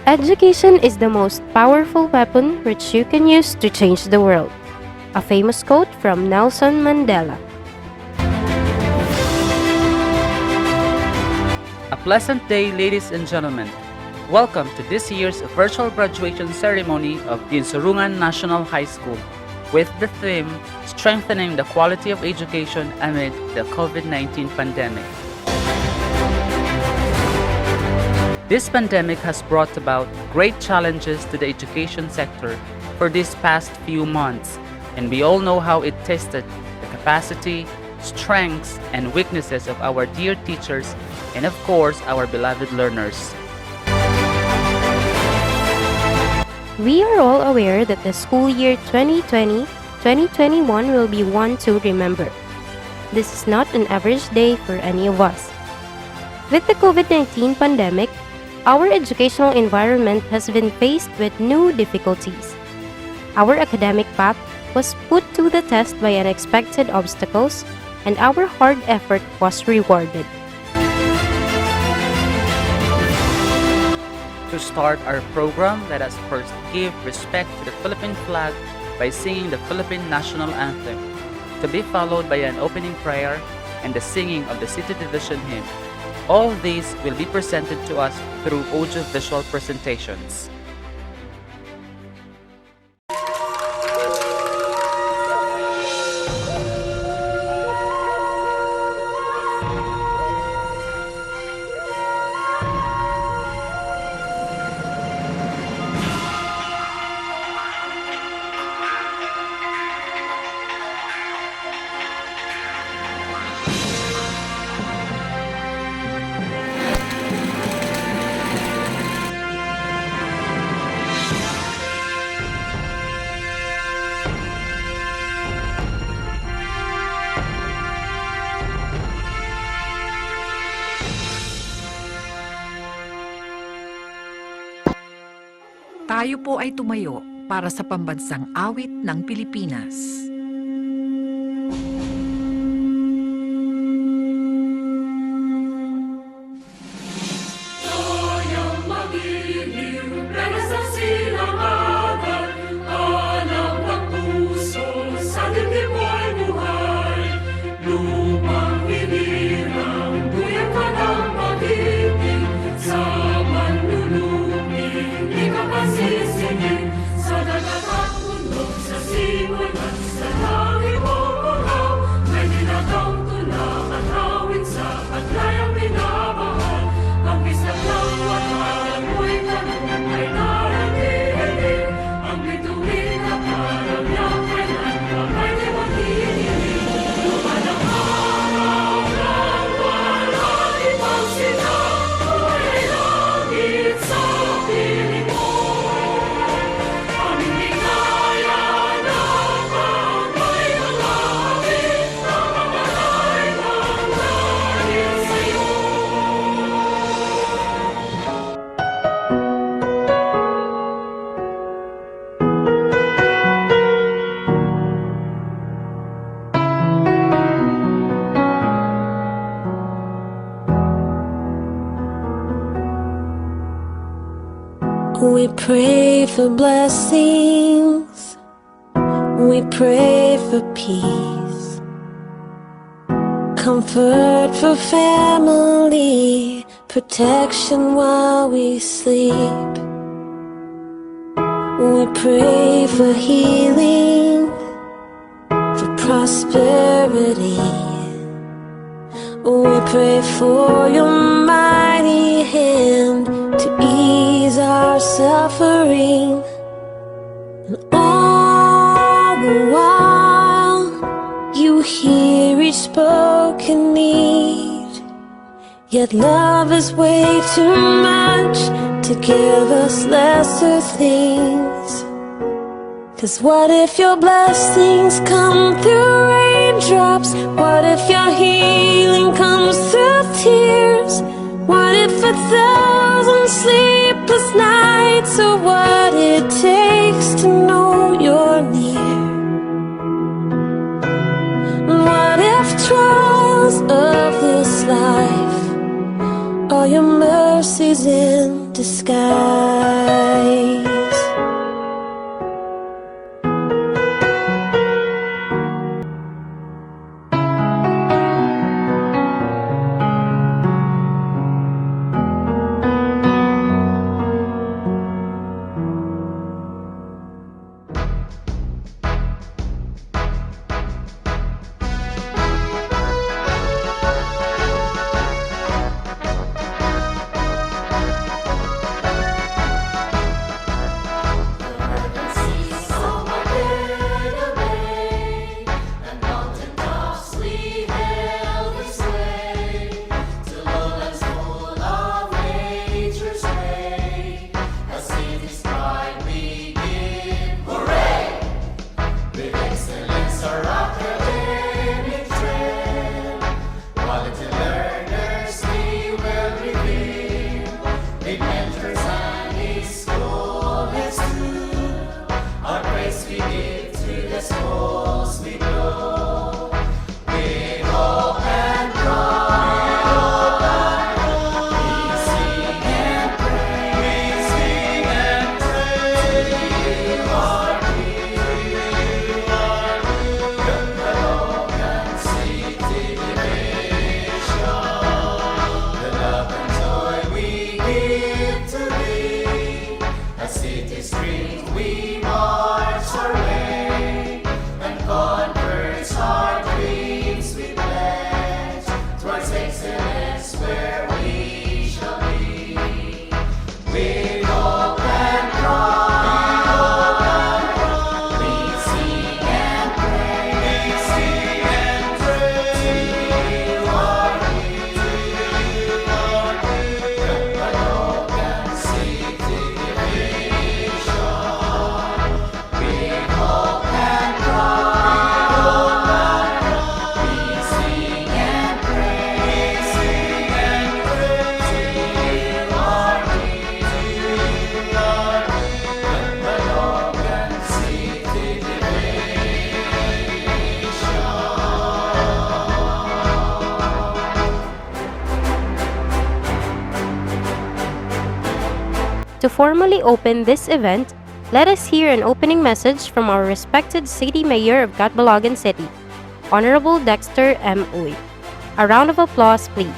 Education is the most powerful weapon which you can use to change the world. A famous quote from Nelson Mandela. A pleasant day, ladies and gentlemen. Welcome to this year's virtual graduation ceremony of Dinsurungan National High School with the theme Strengthening the Quality of Education Amid the COVID-19 Pandemic. This pandemic has brought about great challenges to the education sector for these past few months, and we all know how it tested the capacity, strengths, and weaknesses of our dear teachers and of course our beloved learners. We are all aware that the school year 2020-2021 will be one to remember. This is not an average day for any of us. With the COVID-19 pandemic, our educational environment has been faced with new difficulties. Our academic path was put to the test by unexpected obstacles, and our hard effort was rewarded. To start our program, let us first give respect to the Philippine flag by singing the Philippine National Anthem, to be followed by an opening prayer and the singing of the City Division hymn. All these will be presented to us through audio-visual presentations. Tayo po ay tumayo para sa pambansang awit ng Pilipinas. We pray for blessings, we pray for peace, comfort for family, protection while we sleep. We pray for healing, for prosperity. We pray for your mighty hand to ease our suffering. And all the while, you hear each spoken need. Yet love is way too much to give us lesser things. 'Cause what if your blessings come through raindrops? What if your healing comes through tears? What if 1,000 sleepless nights are what it takes to know you're near? And what if trials of this life are your mercy? forces in disguise. To formally open this event, let us hear an opening message from our respected City Mayor of Catbalogan City, Honorable Dexter M. Uy. A round of applause, please.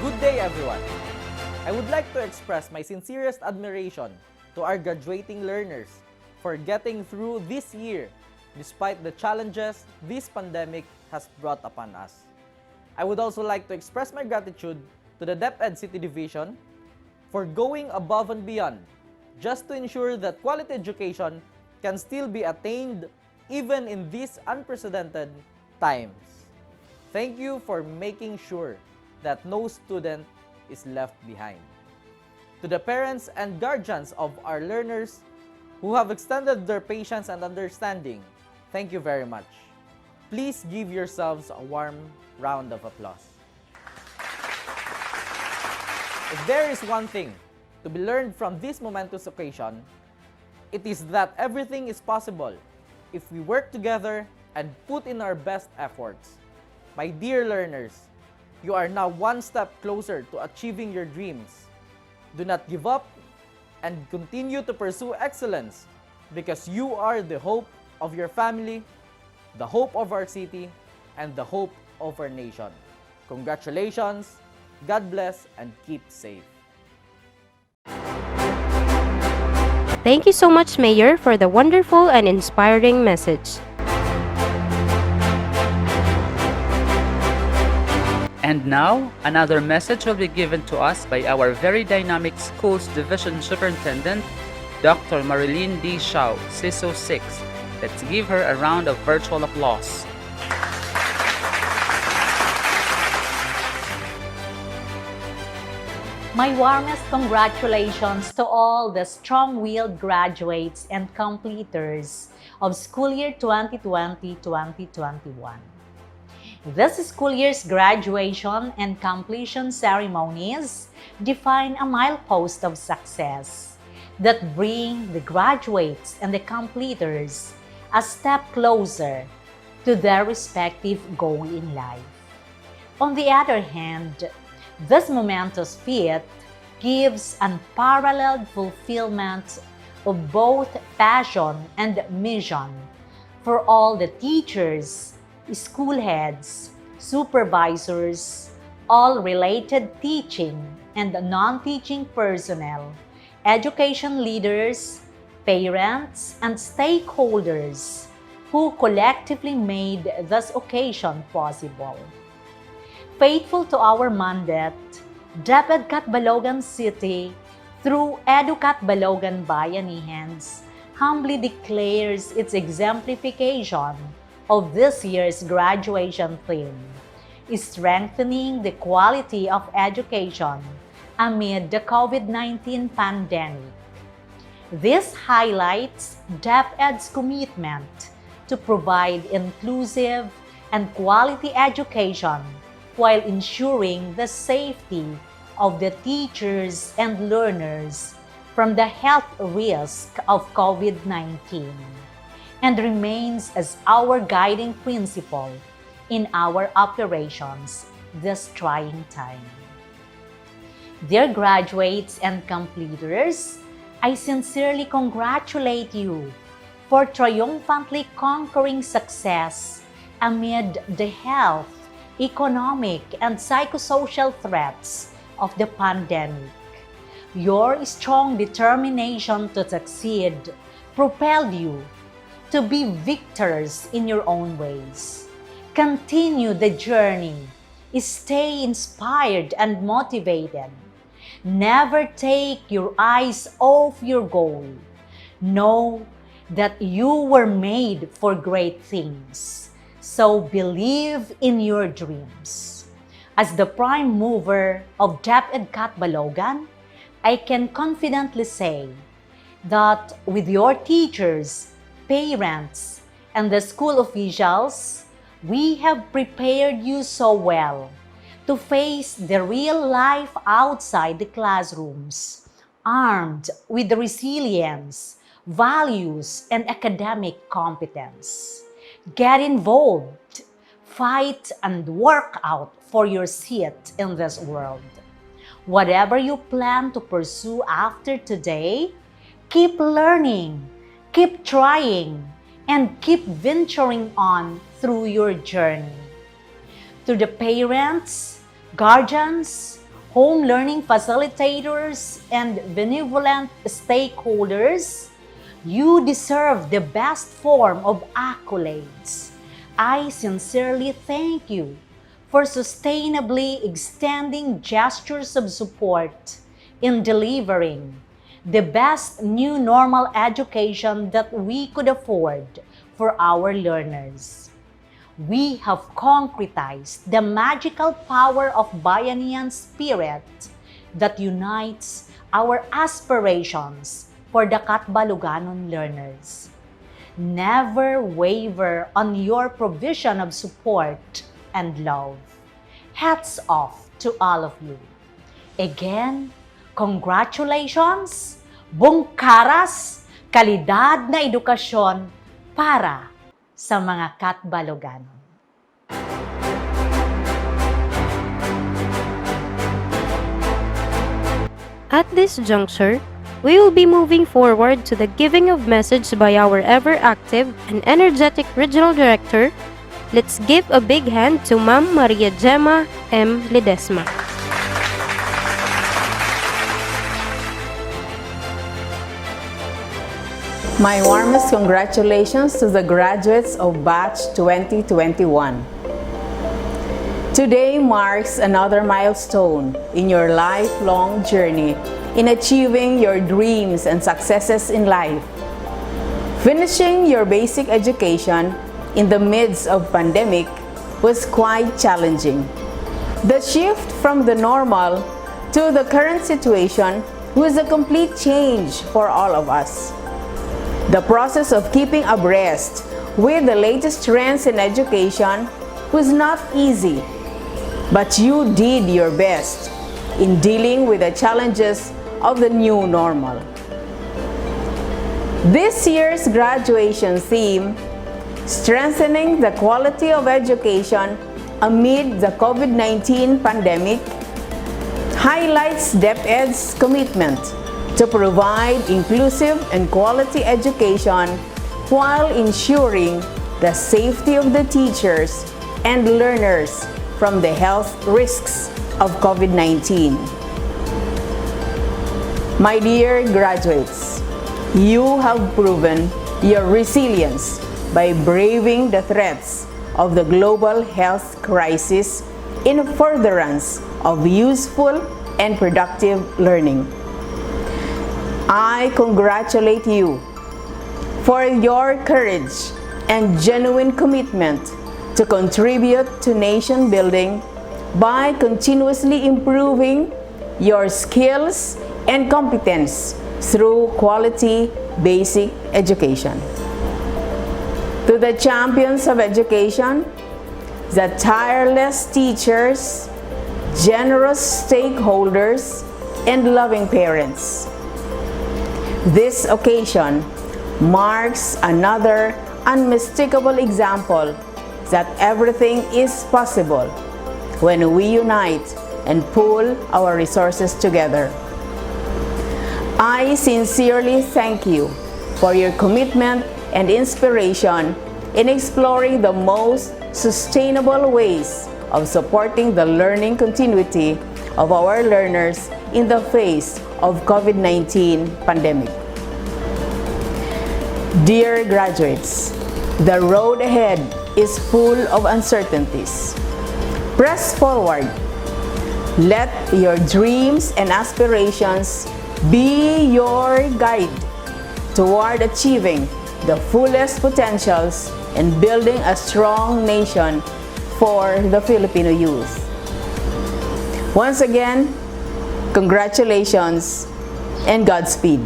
Good day, everyone. I would like to express my sincerest admiration to our graduating learners for getting through this year despite the challenges this pandemic has brought upon us. I would also like to express my gratitude to the DepEd City Division for going above and beyond just to ensure that quality education can still be attained even in these unprecedented times. Thank you for making sure that no student is left behind. To the parents and guardians of our learners who have extended their patience and understanding, thank you very much. Please give yourselves a warm round of applause. If there is one thing to be learned from this momentous occasion, it is that everything is possible if we work together and put in our best efforts. My dear learners, you are now one step closer to achieving your dreams. Do not give up and continue to pursue excellence because you are the hope of your family, the hope of our city, and the hope of our nation. Congratulations, God bless, and keep safe. Thank you so much, Mayor, for the wonderful and inspiring message. And now, another message will be given to us by our very dynamic Schools Division Superintendent, Dr. Marilyn D. Shao, CISO 6. Let's give her a round of virtual applause. My warmest congratulations to all the strong-willed graduates and completers of school year 2020-2021. This school year's graduation and completion ceremonies define a milepost of success that bring the graduates and the completers a step closer to their respective goal in life. On the other hand, this momentous feat gives unparalleled fulfillment of both passion and mission for all the teachers, school heads, supervisors, all related teaching and non-teaching personnel, education leaders, parents, and stakeholders who collectively made this occasion possible. Faithful to our mandate, DepEd Catbalogan City, through EduCat Balogan Bayanihans, humbly declares its exemplification of this year's graduation theme, strengthening the quality of education amid the COVID-19 pandemic. This highlights DepEd's commitment to provide inclusive and quality education while ensuring the safety of the teachers and learners from the health risk of COVID-19, and remains as our guiding principle in our operations this trying time. Dear graduates and completers, I sincerely congratulate you for triumphantly conquering success amid the health, economic, and psychosocial threats of the pandemic. Your strong determination to succeed propelled you to be victors in your own ways. Continue the journey. Stay inspired and motivated. Never take your eyes off your goal. Know that you were made for great things. So believe in your dreams. As the prime mover of DepEd Catbalogan, I can confidently say that with your teachers, parents, and the school officials, we have prepared you so well to face the real life outside the classrooms, armed with resilience, values, and academic competence. Get involved, fight, and work out for your seat in this world. Whatever you plan to pursue after today, keep learning, keep trying, and keep venturing on through your journey. To the parents, guardians, home learning facilitators, and benevolent stakeholders, you deserve the best form of accolades. I sincerely thank you for sustainably extending gestures of support in delivering the best new normal education that we could afford for our learners. We have concretized the magical power of Bayanihan spirit that unites our aspirations for the Catbaloganon learners. Never waver on your provision of support and love. Hats off to all of you. Again, congratulations, bungkaras, kalidad na edukasyon para sa mga Catbaloganon. At this juncture, we will be moving forward to the giving of message by our ever-active and energetic Regional Director. Let's give a big hand to Ma'am Maria Gemma M. Ledesma. My warmest congratulations to the graduates of Batch 2021. Today marks another milestone in your lifelong journey in achieving your dreams and successes in life. Finishing your basic education in the midst of pandemic was quite challenging. The shift from the normal to the current situation was a complete change for all of us. The process of keeping abreast with the latest trends in education was not easy, but you did your best in dealing with the challenges of the new normal. This year's graduation theme strengthening the quality of education amid the COVID-19 pandemic, highlights DepEd's commitment to provide inclusive and quality education while ensuring the safety of the teachers and learners from the health risks of COVID-19. My dear graduates, you have proven your resilience by braving the threats of the global health crisis in furtherance of useful and productive learning. I congratulate you for your courage and genuine commitment to contribute to nation building by continuously improving your skills and competence through quality basic education. To the champions of education, the tireless teachers, generous stakeholders, and loving parents, this occasion marks another unmistakable example that everything is possible when we unite and pool our resources together. I sincerely thank you for your commitment and inspiration in exploring the most sustainable ways of supporting the learning continuity of our learners in the face of COVID-19 pandemic. Dear graduates, the road ahead is full of uncertainties. Press forward. Let your dreams and aspirations be your guide toward achieving the fullest potentials and building a strong nation for the Filipino youth. Once again, congratulations and Godspeed.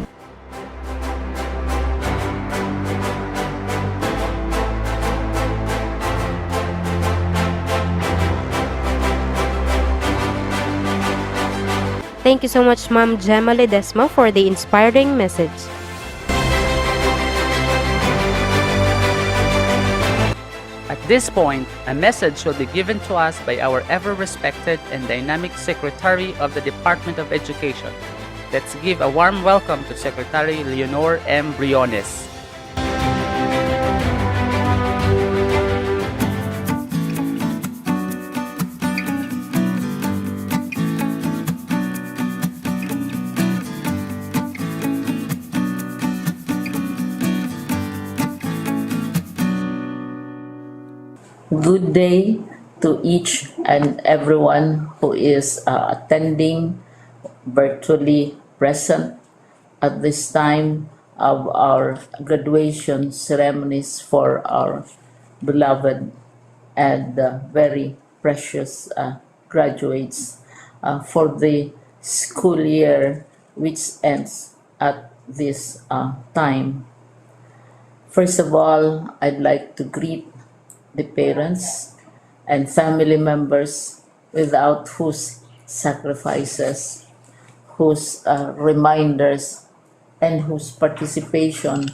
Thank you so much, Ma'am Gemma Ledesma, for the inspiring message. At this point, a message will be given to us by our ever-respected and dynamic Secretary of the Department of Education. Let's give a warm welcome to Secretary Leonor M. Briones. Good day to each and everyone who is attending virtually present at this time of our graduation ceremonies for our beloved and very precious graduates for the school year which ends at this time. First of all, I'd like to greet the parents and family members without whose sacrifices, whose reminders, and whose participation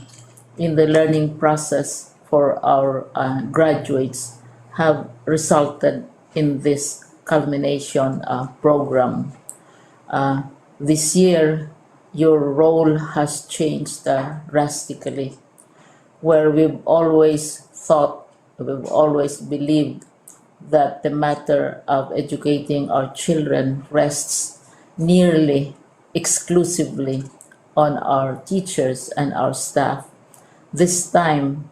in the learning process for our graduates have resulted in this culmination program. This year, your role has changed drastically, where we've always believed that the matter of educating our children rests nearly exclusively on our teachers and our staff. This time,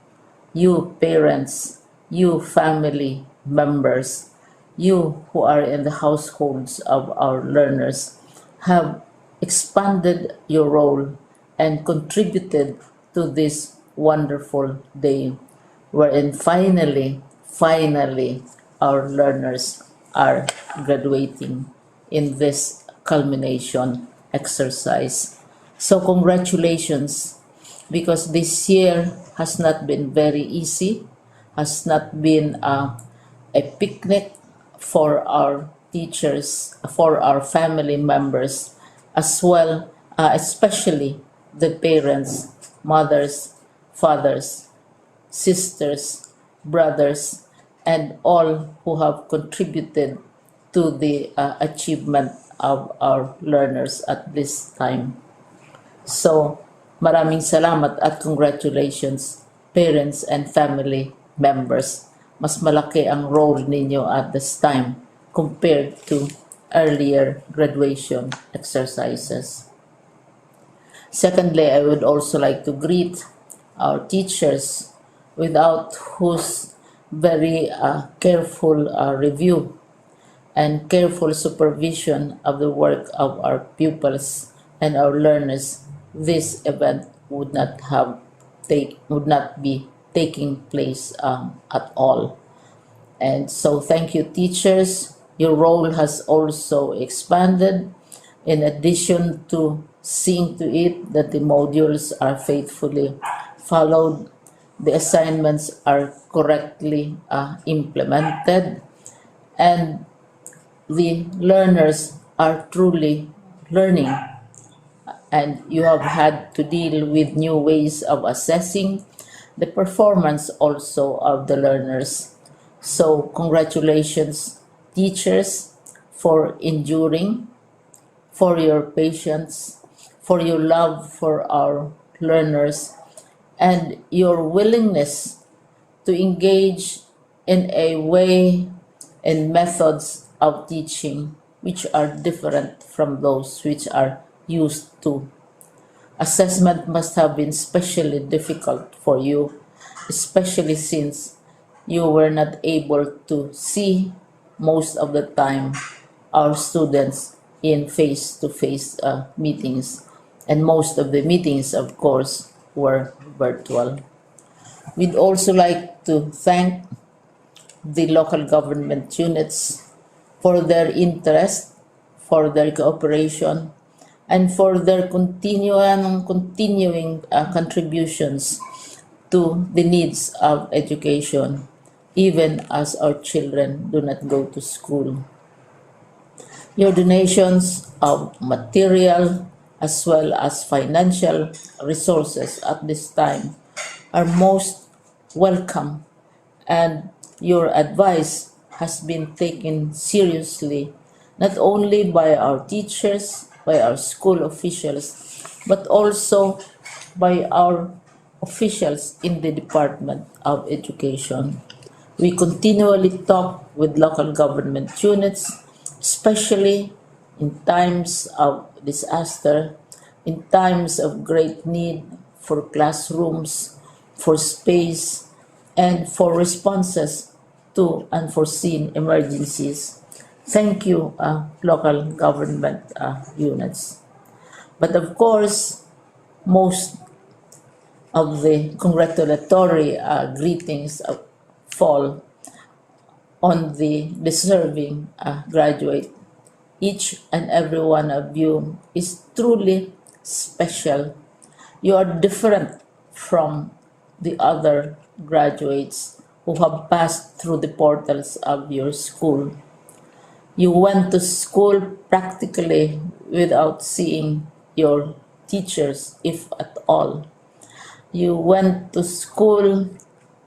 you parents, you family members, you who are in the households of our learners have expanded your role and contributed to this wonderful day, wherein finally, our learners are graduating in this culmination exercise. So congratulations, because this year has not been very easy, has not been a picnic for our teachers, for our family members, as well, especially the parents, mothers, fathers, sisters, brothers, and all who have contributed to the achievement of our learners at this time. So, maraming salamat at congratulations, parents and family members. Mas malaki ang role ninyo at this time compared to earlier graduation exercises. Secondly, I would also like to greet our teachers, without whose very careful review and careful supervision of the work of our pupils and our learners, this event would not be taking place at all. And so thank you, teachers. Your role has also expanded. In addition to seeing to it that the modules are faithfully followed, the assignments are correctly implemented, and the learners are truly learning, and you have had to deal with new ways of assessing the performance also of the learners. So congratulations, teachers, for enduring, for your patience, for your love for our learners, and your willingness to engage in a way and methods of teaching which are different from those which are used to. Assessment must have been especially difficult for you, especially since you were not able to see most of the time our students in face-to-face meetings, and most of the meetings, of course, were virtual. We'd also like to thank the local government units for their interest, for their cooperation, and for their continuing contributions to the needs of education, even as our children do not go to school. Your donations of material as well as financial resources at this time are most welcome, and your advice has been taken seriously not only by our teachers, by our school officials, but also by our officials in the Department of Education. We continually talk with local government units, especially in times of disaster, in times of great need for classrooms, for space, and for responses to unforeseen emergencies. Thank you, local government units. But of course, most of the congratulatory greetings fall on the deserving graduate. Each and every one of you is truly special. You are different from the other graduates who have passed through the portals of your school. You went to school practically without seeing your teachers, if at all. You went to school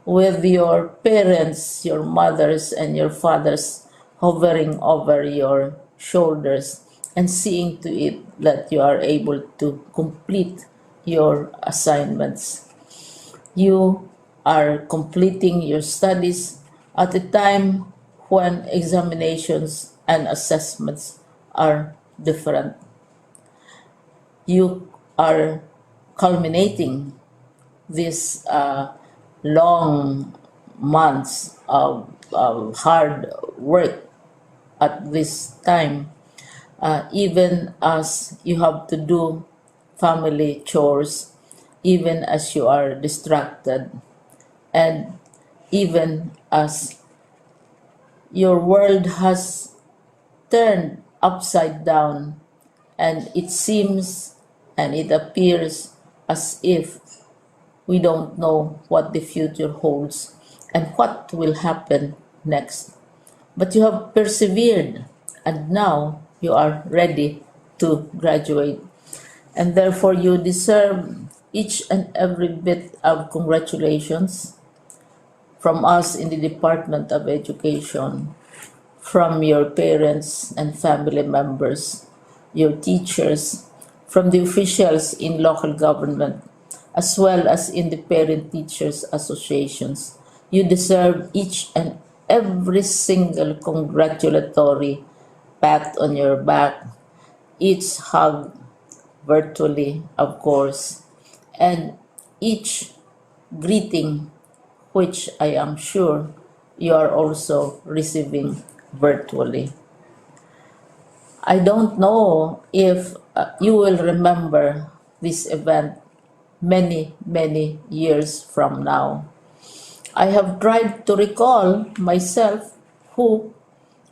with your parents, your mothers and your fathers hovering over your shoulders and seeing to it that you are able to complete your assignments. You are completing your studies at a time when examinations and assessments are different. You are culminating these long months of hard work at this time, even as you have to do family chores, even as you are distracted, and even as your world has turned upside down, and it seems and it appears as if we don't know what the future holds and what will happen next. But you have persevered, and now you are ready to graduate. And therefore, you deserve each and every bit of congratulations from us in the Department of Education, from your parents and family members, your teachers, from the officials in local government, as well as in the parent teachers associations. You deserve each and every single congratulatory pat on your back, each hug virtually, of course, and each greeting, which I am sure you are also receiving virtually. I don't know if you will remember this event many, many years from now. I have tried to recall myself who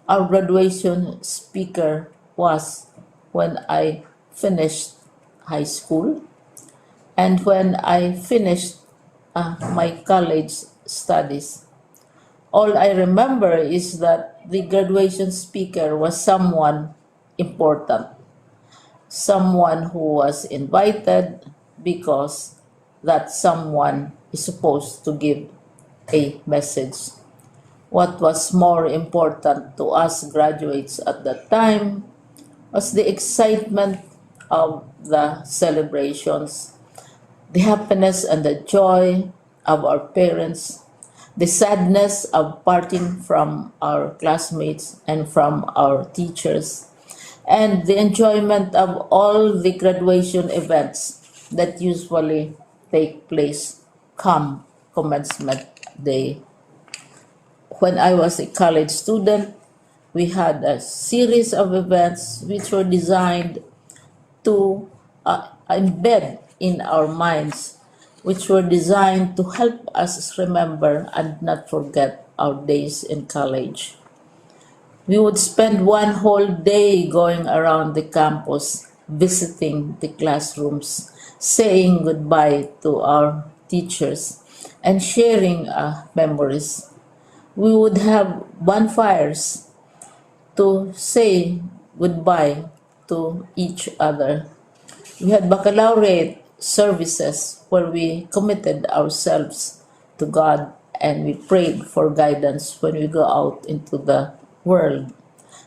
our graduation speaker was when I finished high school and when I finished my college studies. All I remember is that the graduation speaker was someone important, someone who was invited because that someone is supposed to give a message. What was more important to us graduates at that time was the excitement of the celebrations, the happiness and the joy of our parents, the sadness of parting from our classmates and from our teachers, and the enjoyment of all the graduation events that usually take place come commencement day. When I was a college student, we had a series of events which were designed to embed in our minds, which were designed to help us remember and not forget our days in college. We would spend one whole day going around the campus, visiting the classrooms, saying goodbye to our teachers, and sharing memories. We would have bonfires to say goodbye to each other. We had baccalaureate services where we committed ourselves to God and we prayed for guidance when we go out into the world.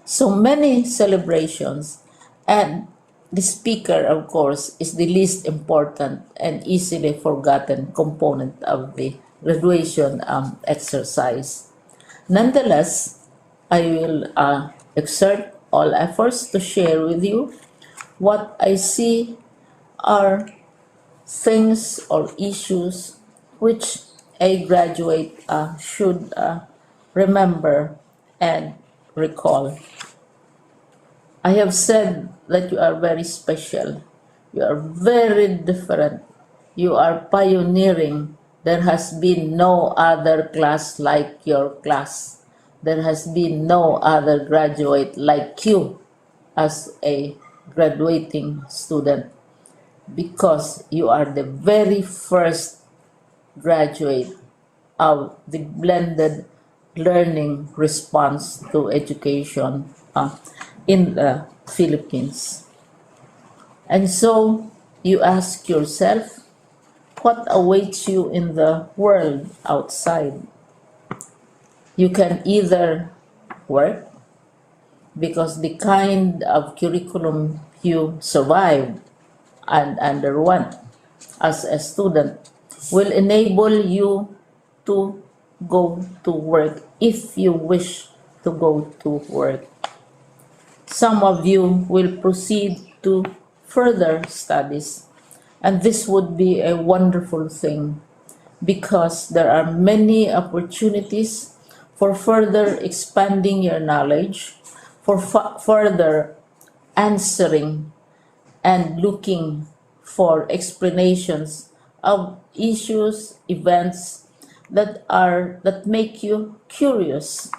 So many celebrations, and the speaker, of course, is the least important and easily forgotten component of the graduation exercise. Nonetheless, I will exert all efforts to share with you what I see are things or issues which a graduate should remember and recall. I have said that you are very special. You are very different. You are pioneering. There has been no other class like your class. There has been no other graduate like you as a graduating student because you are the very first graduate of the blended learning response to education in the Philippines. And so you ask yourself, what awaits you in the world outside? You can either work because the kind of curriculum you survived and underwent as a student will enable you to go to work if you wish to go to work. Some of you will proceed to further studies, and this would be a wonderful thing because there are many opportunities for further expanding your knowledge, for further answering and looking for explanations of issues, events that make you curious,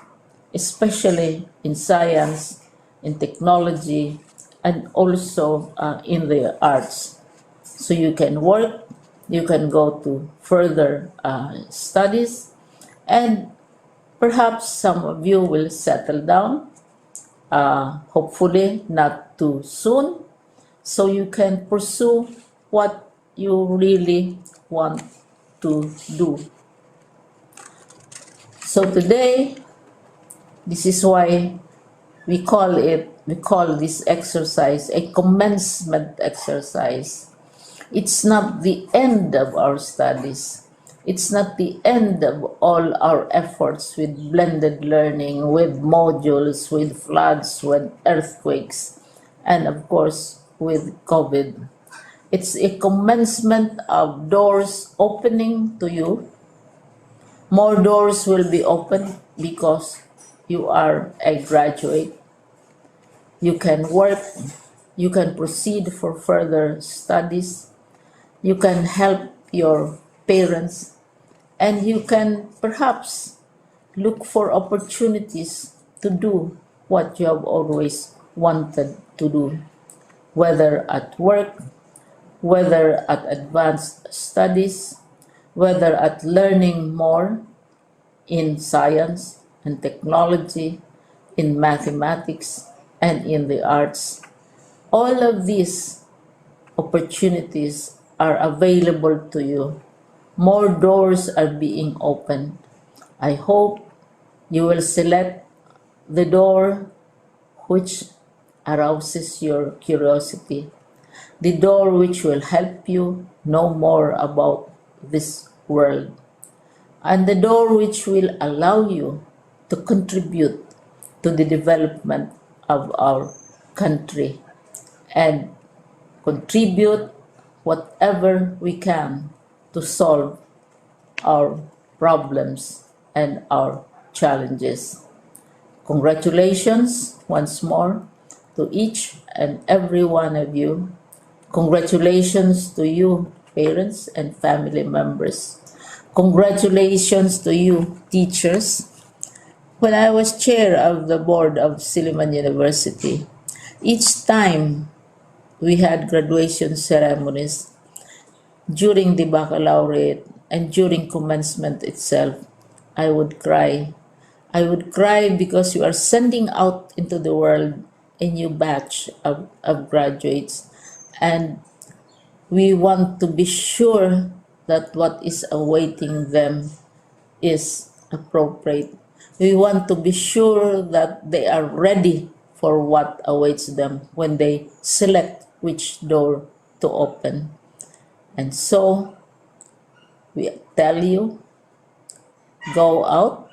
especially in science, in technology, and also in the arts. So you can work, you can go to further studies, and perhaps some of you will settle down, hopefully not too soon, so you can pursue what you really want to do. So today, this is why we call this exercise a commencement exercise. It's not the end of our studies. It's not the end of all our efforts with blended learning, with modules, with floods, with earthquakes, and of course with COVID. It's a commencement of doors opening to you. More doors will be opened because you are a graduate. You can work, you can proceed for further studies, you can help your parents, and you can perhaps look for opportunities to do what you have always wanted to do, whether at work, whether at advanced studies, whether at learning more in science and technology, in mathematics, and in the arts. All of these opportunities are available to you. More doors are being opened. I hope you will select the door which arouses your curiosity, the door which will help you know more about this world, and the door which will allow you to contribute to the development of our country and contribute whatever we can to solve our problems and our challenges. Congratulations once more to each and every one of you. Congratulations to you, parents and family members. Congratulations to you, teachers. When I was chair of the board of Silliman University, each time we had graduation ceremonies during the baccalaureate and during commencement itself, I would cry. I would cry because you are sending out into the world a new batch of graduates, and we want to be sure that what is awaiting them is appropriate. We want to be sure that they are ready for what awaits them when they select which door to open. And so we tell you, go out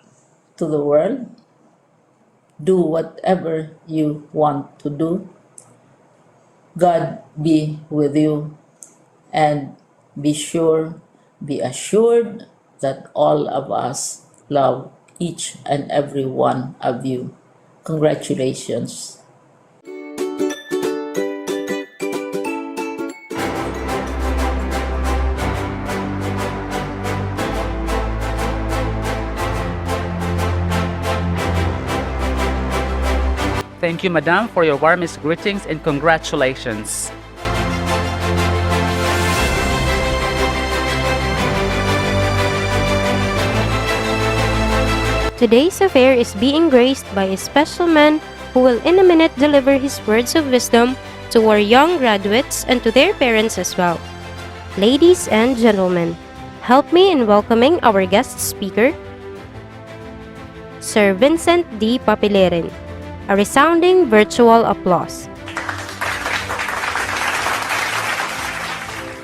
to the world, do whatever you want to do. God be with you, and be assured that all of us love each and every one of you. Congratulations. Thank you, Madam, for your warmest greetings and congratulations. Today's affair is being graced by a special man who will in a minute deliver his words of wisdom to our young graduates and to their parents as well. Ladies and gentlemen, help me in welcoming our guest speaker, Sir Vincent D. Papilerin. A resounding virtual applause.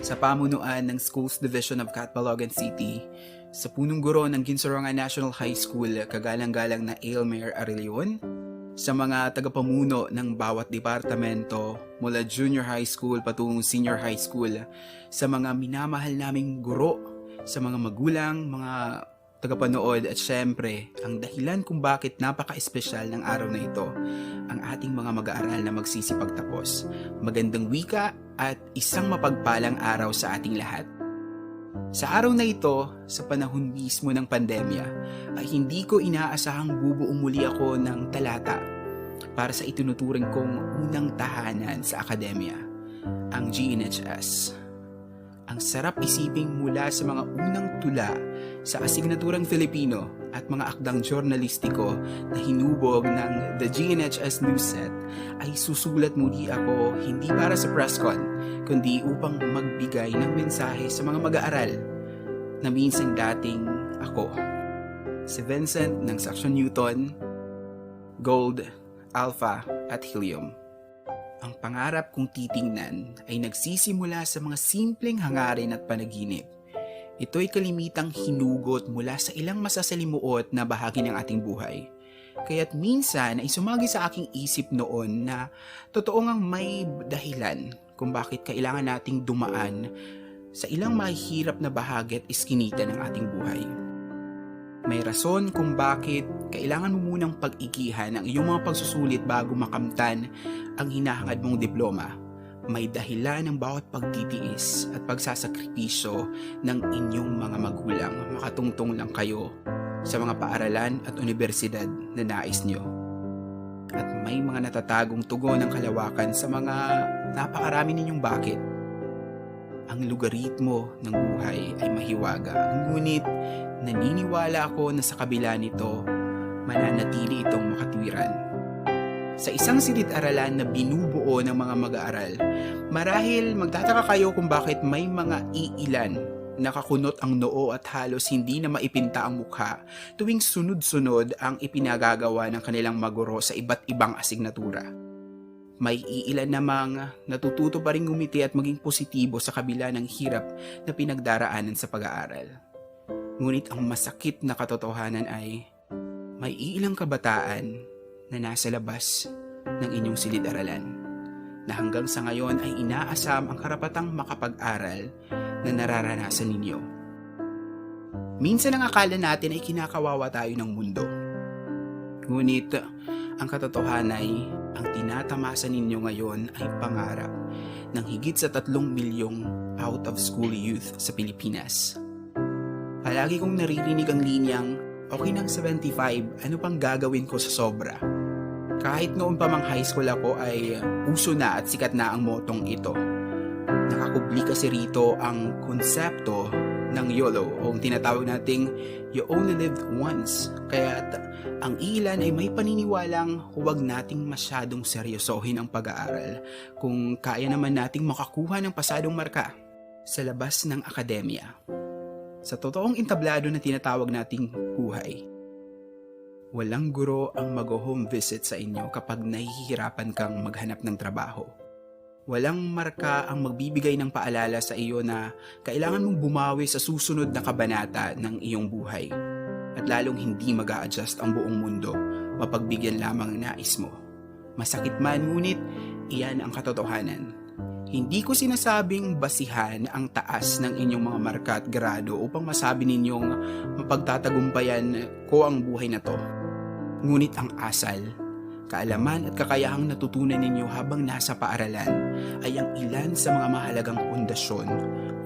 Sa pamunuan ng Schools Division of Catbalogan City, sa punong guro ng Ginsurongan National High School, kagalang-galang na Aylmer Arilion, sa mga tagapamuno ng bawat departamento mula junior high school patungong senior high school, sa mga minamahal naming guro, sa mga magulang, mga tagapanood at syempre, ang dahilan kung bakit napaka-espesyal ng araw na ito, ang ating mga mag-aaral na magsisipagtapos. Magandang wika at isang mapagpalang araw sa ating lahat. Sa araw na ito, sa panahon mismo ng pandemya, ay hindi ko inaasahang bubuong muli ako ng talata para sa itinuturing kong unang tahanan sa akademya, ang GNHS. Ang sarap isiping mula sa mga unang tula sa asignaturang Filipino at mga akdang journalistiko na hinubog ng The GNHS News Set ay susulat muli ako hindi para sa presscon kundi upang magbigay ng mensahe sa mga mag-aaral na minsang dating ako. si Vincent ng section Newton, Gold, Alpha at Helium. Ang pangarap kung titingnan ay nagsisimula sa mga simpleng hangarin at panaginip. Ito'y kalimitang hinugot mula sa ilang masasalimuot na bahagi ng ating buhay. Kaya't minsan ay sumagi sa aking isip noon na totoo ngang may dahilan kung bakit kailangan nating dumaan sa ilang mahihirap na bahagi at iskinita ng ating buhay. May rason kung bakit kailangan mo munang pag-igihan ang iyong mga pagsusulit bago makamtan ang hinahangad mong diploma. May dahilan ng bawat pagtitiis at pagsasakripisyo ng inyong mga magulang. Makatungtong lang kayo sa mga paaralan at universidad na nais nyo. At may mga natatagong tugon ng kalawakan sa mga napakarami ninyong bakit. Ang logaritmo ng buhay ay mahiwaga, ngunit naniniwala ako na sa kabila nito, mananatili itong makatwiran. Sa isang silid-aralan na binubuo ng mga mag-aaral, marahil magtataka kayo kung bakit may mga iilan nakakunot ang noo at halos hindi na maipinta ang mukha tuwing sunod-sunod ang ipinagagawa ng kanilang maguro sa iba't ibang asignatura. May iilan namang natututo pa rin ngumiti at maging positibo sa kabila ng hirap na pinagdaraanan sa pag-aaral. Ngunit ang masakit na katotohanan ay may iilang kabataan na nasa labas ng inyong silid-aralan na hanggang sa ngayon ay inaasam ang karapatang makapag-aral na nararanasan ninyo. Minsan ang akala natin ay kinakawawa tayo ng mundo. Ngunit ang katotohanan ay ang tinatamasa ninyo ngayon ay pangarap ng higit sa 3 milyong out-of-school youth sa Pilipinas. Palagi kong naririnig ang linyang, okay ng 75, ano pang gagawin ko sa sobra? Kahit noon pa mang high school ako ay uso na at sikat na ang motong ito. Nakakubli kasi rito ang konsepto ng YOLO o ang tinatawag nating you only live once. Kaya ang ilan ay may paniniwalang huwag nating masyadong seryosohin ang pag-aaral kung kaya naman nating makakuha ng pasadong marka sa labas ng akademya. Sa totoong entablado na tinatawag nating buhay, walang guro ang mag-home visit sa inyo kapag nahihirapan kang maghanap ng trabaho. Walang marka ang magbibigay ng paalala sa iyo na kailangan mong bumawi sa susunod na kabanata ng iyong buhay. At lalong hindi mag-a-adjust ang buong mundo, mapagbigyan lamang ang nais mo. Masakit man, ngunit iyan ang katotohanan. Hindi ko sinasabing basihan ang taas ng inyong mga marka at grado upang masabi ninyong mapagtatagumpayan ko ang buhay na to. Ngunit ang asal, kaalaman at kakayahang natutunan ninyo habang nasa paaralan ay ang ilan sa mga mahalagang pundasyon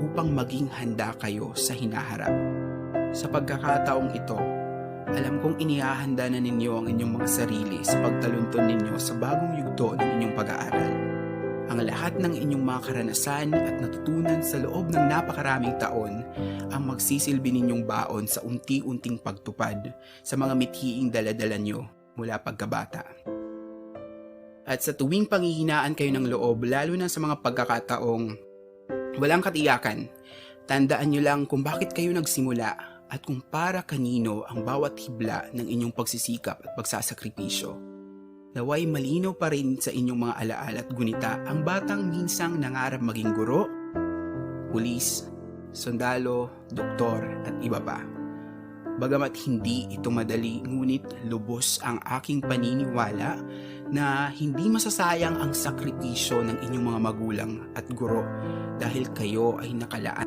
upang maging handa kayo sa hinaharap. Sa pagkakataong ito, alam kong inihahanda na ninyo ang inyong mga sarili sa pagtaluntun ninyo sa bagong yugto ng inyong pag-aaral. Ang lahat ng inyong mga karanasan at natutunan sa loob ng napakaraming taon ang magsisilbi ninyong baon sa unti-unting pagtupad sa mga mithiing daladala nyo mula pagkabata. At sa tuwing panghihinaan kayo ng loob, lalo na sa mga pagkakataong walang katiyakan, tandaan nyo lang kung bakit kayo nagsimula at kung para kanino ang bawat hibla ng inyong pagsisikap at pagsasakripisyo. Naway malinaw pa rin sa inyong mga alaala at gunita ang batang minsang nangarap maging guro, pulis, sundalo, doktor at iba pa. Bagamat hindi ito madali, ngunit lubos ang aking paniniwala na hindi masasayang ang sakripisyo ng inyong mga magulang at guro dahil kayo ay nakalaan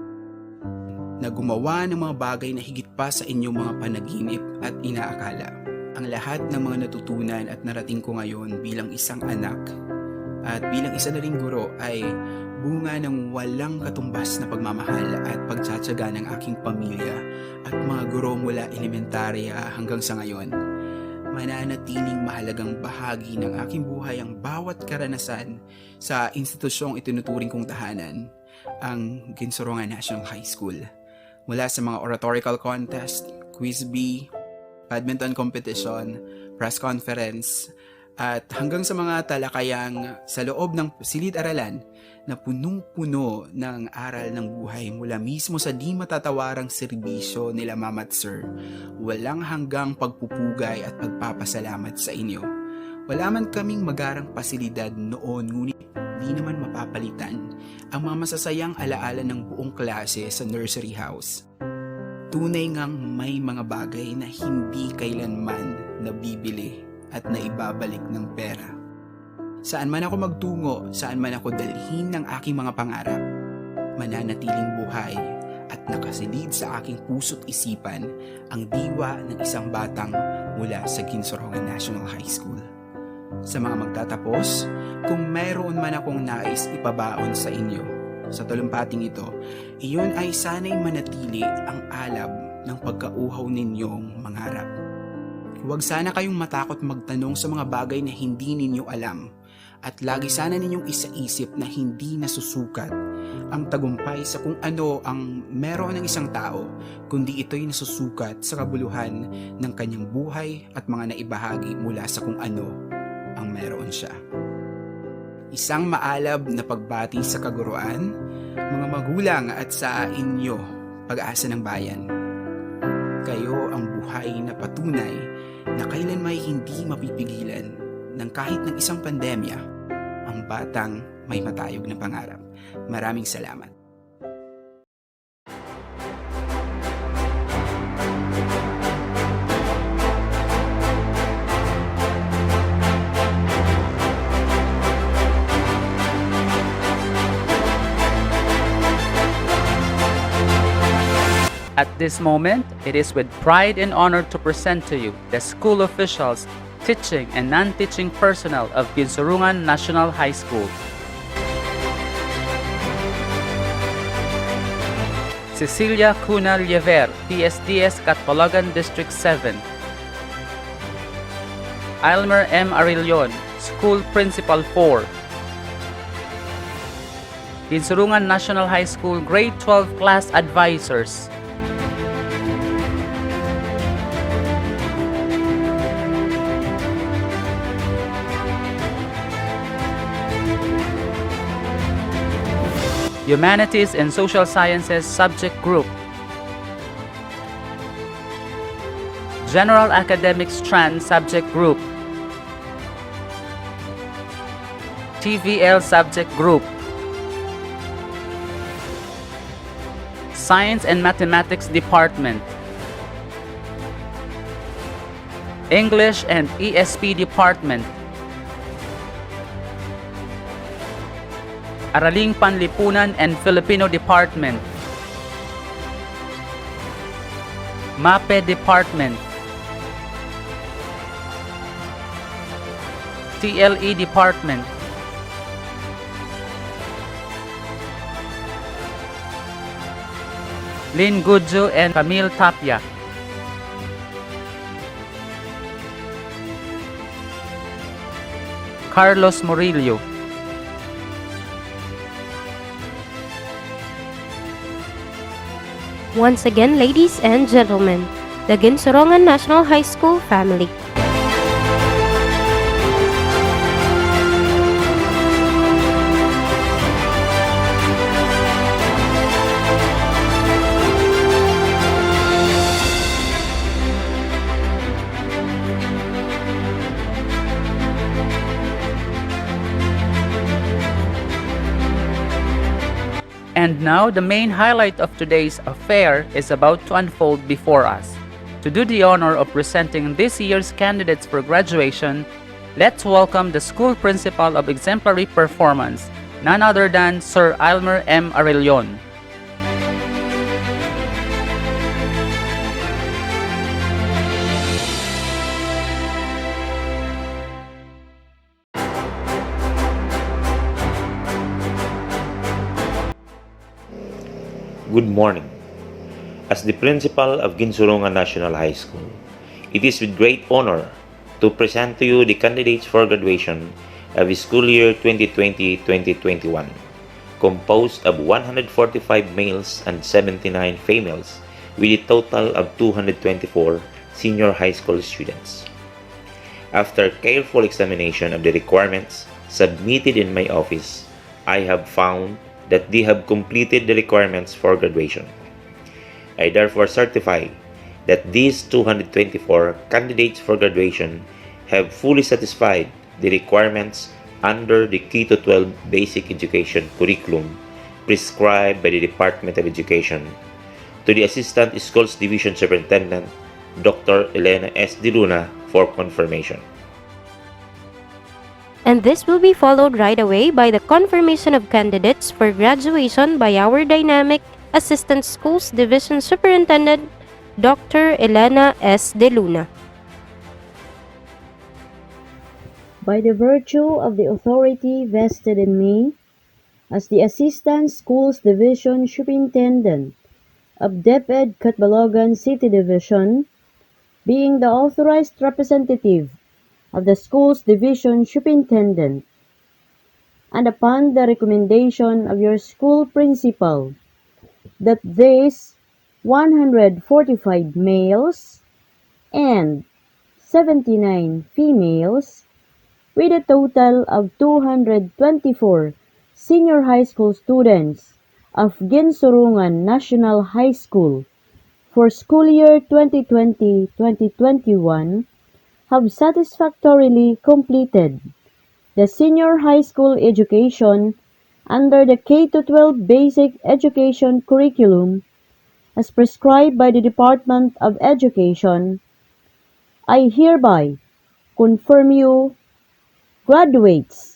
na gumawa ng mga bagay na higit pa sa inyong mga panaginip at inaakala. Ang lahat ng mga natutunan at narating ko ngayon bilang isang anak at bilang isa na ring guro ay bunga ng walang katumbas na pagmamahal at pagtsatsaga ng aking pamilya at mga guro mula elementarya hanggang sa ngayon. Mananatiling mahalagang bahagi ng aking buhay ang bawat karanasan sa institusyong itinuturing kong tahanan, ang Ginsorongan National High School. Mula sa mga oratorical contest, quiz bee, badminton competition, press conference, At hanggang sa mga talakayang sa loob ng silid-aralan na punong-puno ng aral ng buhay mula mismo sa di matatawarang serbisyo nila Mama at Sir, walang hanggang pagpupugay at pagpapasalamat sa inyo. Wala man kaming magarang pasilidad noon, ngunit di naman mapapalitan ang mga masasayang alaala ng buong klase sa nursery house. Tunay ngang may mga bagay na hindi kailanman nabibili at naibabalik ng pera. Saan man ako magtungo, saan man ako dalhin ng aking mga pangarap, mananatiling buhay at nakasilid sa aking puso't isipan ang diwa ng isang batang mula sa Ginsorongan National High School. Sa mga magtatapos, kung mayroon man akong nais ipabaon sa inyo, sa talumpating ito, iyon ay sana'y manatili ang alab ng pagkauhaw ninyong mangarap. Huwag sana kayong matakot magtanong sa mga bagay na hindi ninyo alam at lagi sana ninyong isaisip na hindi nasusukat ang tagumpay sa kung ano ang meron ng isang tao, kundi ito'y nasusukat sa kabuluhan ng kanyang buhay at mga naibahagi mula sa kung ano ang meron siya. Isang maalab na pagbati sa kaguruan, mga magulang at sa inyo, pag-asa ng bayan. Kayo ang buhay na patunay na kailan may hindi mapipigilan ng kahit ng isang pandemya, ang batang may matayog na pangarap. Maraming salamat. At this moment, it is with pride and honor to present to you the school officials, teaching and non-teaching personnel of Ginsurungan National High School. Cecilia Cuna Liever, PSDS Catalogan District 7. Aylmer M. Arillon, School Principal 4. Ginsurungan National High School Grade 12 Class Advisors. Humanities and Social Sciences Subject Group. General Academic Strand Subject Group. TVL Subject Group. Science and Mathematics Department. English and ESP Department. Araling Panlipunan and Filipino Department. MAPE Department. TLE Department. Lynn Gudjo and Camille Tapia. Carlos Murillo. Once again, ladies and gentlemen, the Ginsorongan National High School family. And now, the main highlight of today's affair is about to unfold before us. To do the honor of presenting this year's candidates for graduation, let's welcome the school principal of exemplary performance, none other than Sir Aylmer M. Arillon. Good morning. As the principal of Ginsurungan National High School, it is with great honor to present to you the candidates for graduation of the school year 2020-2021, composed of 145 males and 79 females, with a total of 224 senior high school students. After careful examination of the requirements submitted in my office, I have found that they have completed the requirements for graduation. I therefore certify that these 224 candidates for graduation have fully satisfied the requirements under the K-12 basic education curriculum prescribed by the Department of Education. To the Assistant Schools Division Superintendent, Dr. Elena S. De Luna, for confirmation. And this will be followed right away by the confirmation of candidates for graduation by our dynamic Assistant Schools Division Superintendent, Dr. Elena S. De Luna. By the virtue of the authority vested in me as the Assistant Schools Division Superintendent of DepEd Catbalogan City Division, being the authorized representative of the Schools Division Superintendent, and upon the recommendation of your school principal, that these 145 males and 79 females, with a total of 224 senior high school students of Ginsurungan National High School for school year 2020-2021 have satisfactorily completed the senior high school education under the K-12 basic education curriculum as prescribed by the Department of Education. I hereby confirm you graduates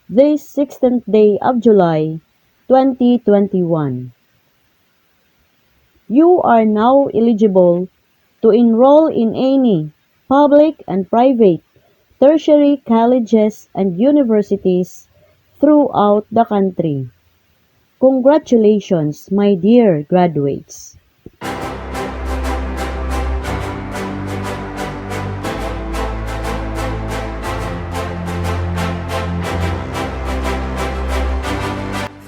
this 16th day of July 2021. You are now eligible to enroll in any public and private tertiary colleges and universities throughout the country. Congratulations, my dear graduates.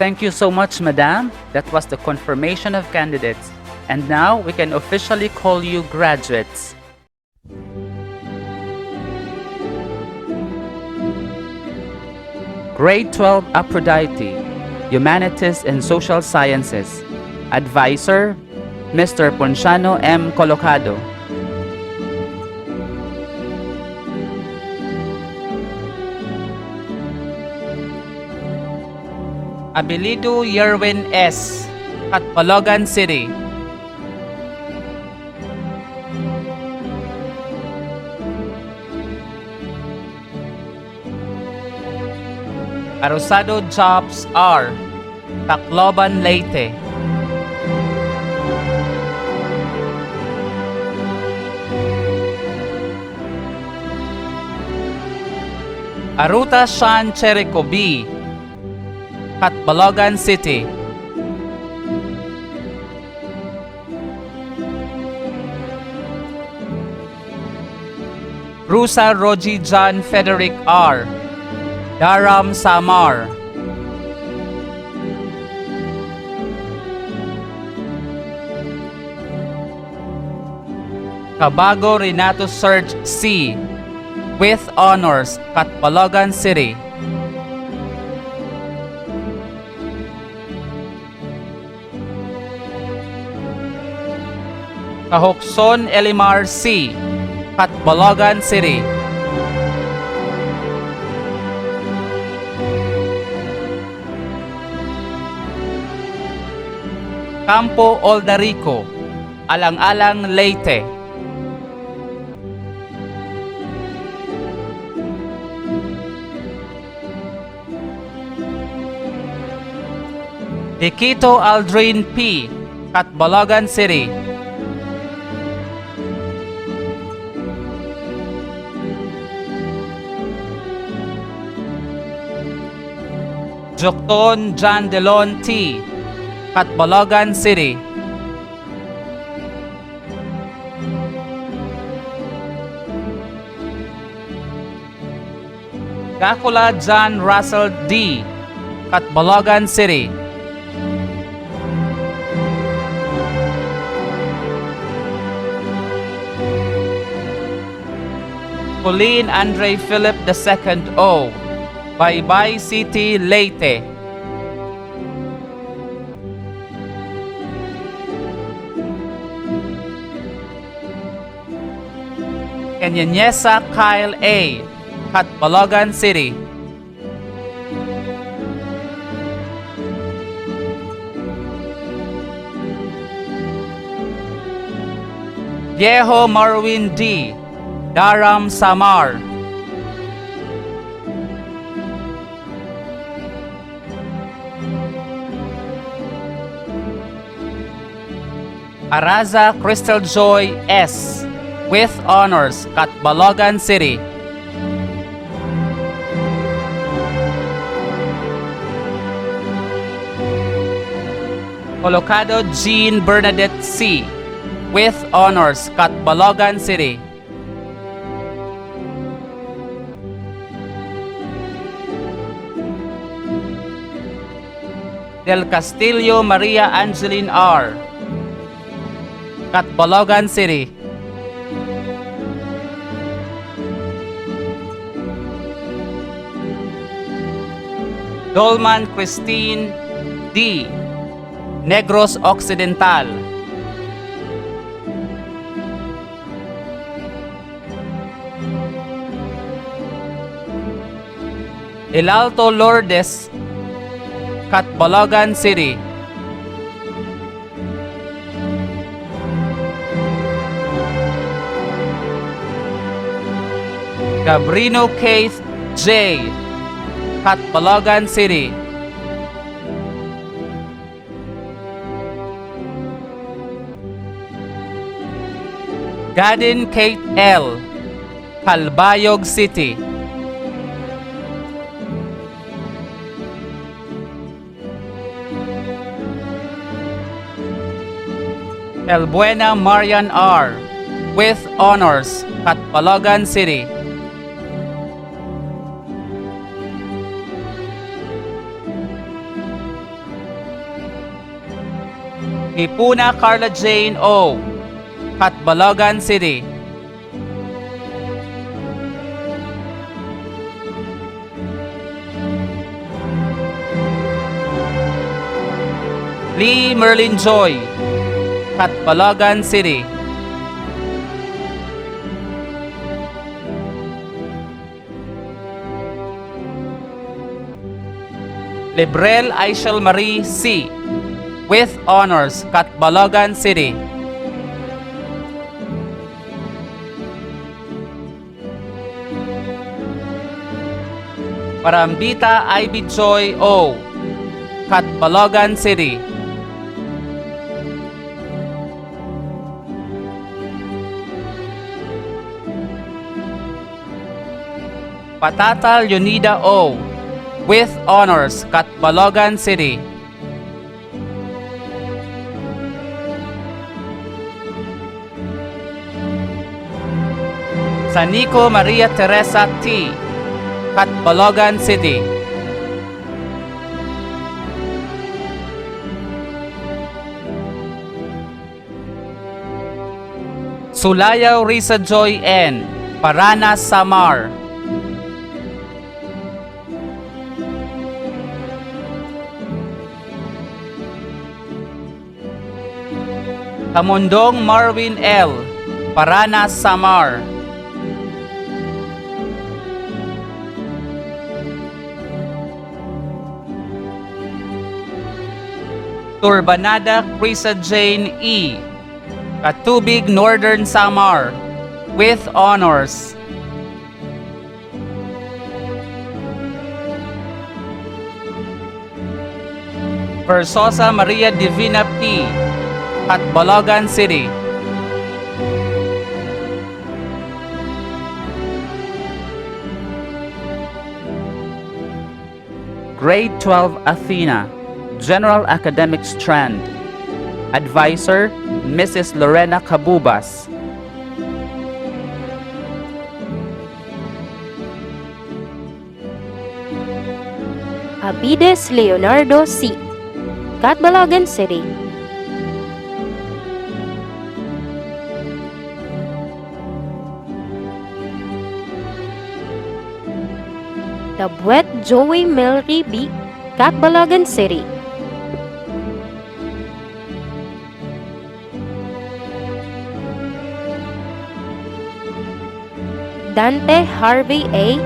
Thank you so much, Madam. That was the confirmation of candidates. And now we can officially call you graduates. Grade 12 Aphrodite, Humanities and Social Sciences. Advisor, Mr. Ponciano M. Colocado. Abilido Yerwin S. Catbalogan City. Arosado Jobs R. Tacloban, Leyte. Aruta Shan Cherico B. Catbalogan City. Rusa Roji John Frederick R. Daram, Samar. Cabago Renato Serge C. with honors, Catbalogan City. Kahokson Elimar C. Catbalogan City. Campo Oldarico, Alang-Alang, Leyte. Iquito Aldrin P. Catbalogan City. Jokton John Delon T. Catbalogan City. Kakula John Russell D. Catbalogan City. Pauline Andre Philip II O, Baybay City, Leyte. Kenyanyesa Kyle A, Catbalogan City. Viejo Marwin D, Daram, Samar. Araza Crystal Joy S, with honors, Catbalogan City. Colocado Jean Bernadette C, with honors, Catbalogan City. Del Castillo Maria Angeline R, Catbalogan City. Dolman Christine D, Negros Occidental. El Alto Lourdes, Catbalogan City. Gabrino Keith J, Catbalogan City. Gadin Kate L, Calbayog City. El Buena Marian R, with honors, Catbalogan City. Ipuna Carla Jane O, Catbalogan City. Lee Merlin Joy, Catbalogan City. Librel Aishel Marie C, with honors, Catbalogan City. Parambita Ivy Joy O, Catbalogan City. Patata Leonida O, with honors, Catbalogan City. Sanico Maria Teresa T, Catbalogan City. Sulayaw Risa Joy N, Paranas, Samar. Kamundong Marwin L, Paranas, Samar. Turbanada Crisa Jane E, Katubig, Northern Samar, with honors. Versosa Maria Divina P, Catbalogan City. Grade 12 Athena, General Academic Strand. Advisor, Mrs. Lorena Cabubas. Abides Leonardo C, Catbalogan City. Dabuet Joey Melry B, Catbalogan City. Dante Harvey A,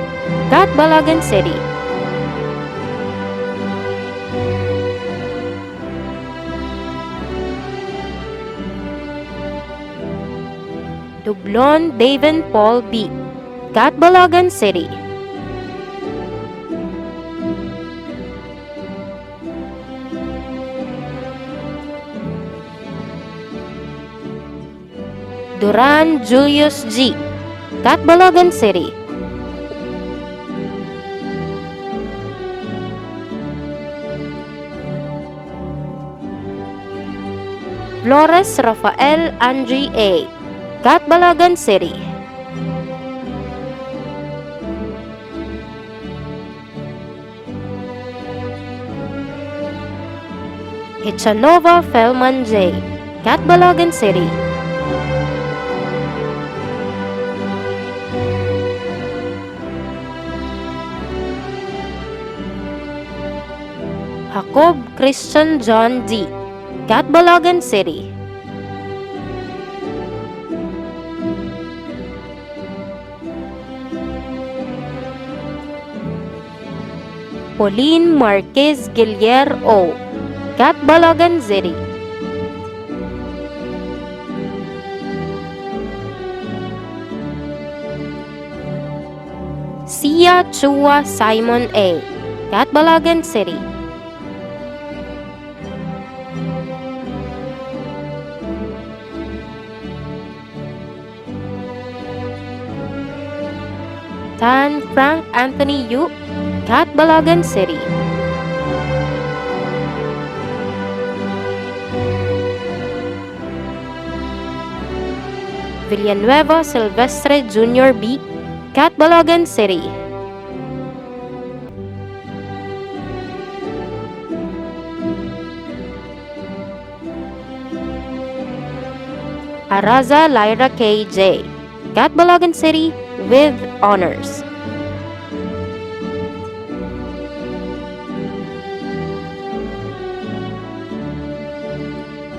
Catbalogan City. Dublon Daven Paul B, Catbalogan City. Duran Julius G, Catbalogan City. Flores Rafael Andre A, Catbalogan City. Hichanova Felman J, Catbalogan City. Jacob Christian John D, Catbalogan City. Pauline Marquez Gillier O, Catbalogan City. Sia Chua Simon A, Catbalogan City. Tan Frank Anthony Yu, Catbalogan City. Villanueva Silvestre Jr. B, Catbalogan City. Araza Lyra K. J, Catbalogan City with honors.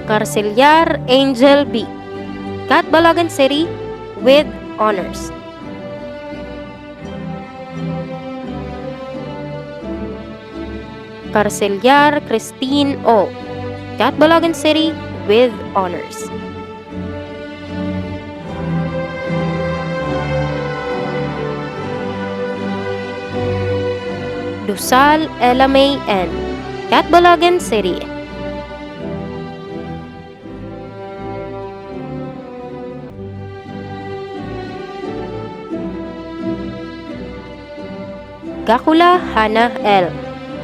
Carceliar Angel B, Catbalogan City with honors. Carceliar Christine O, Catbalogan City with honors. Dusal Ella May N, Catbalogan City. Gakula Hannah L,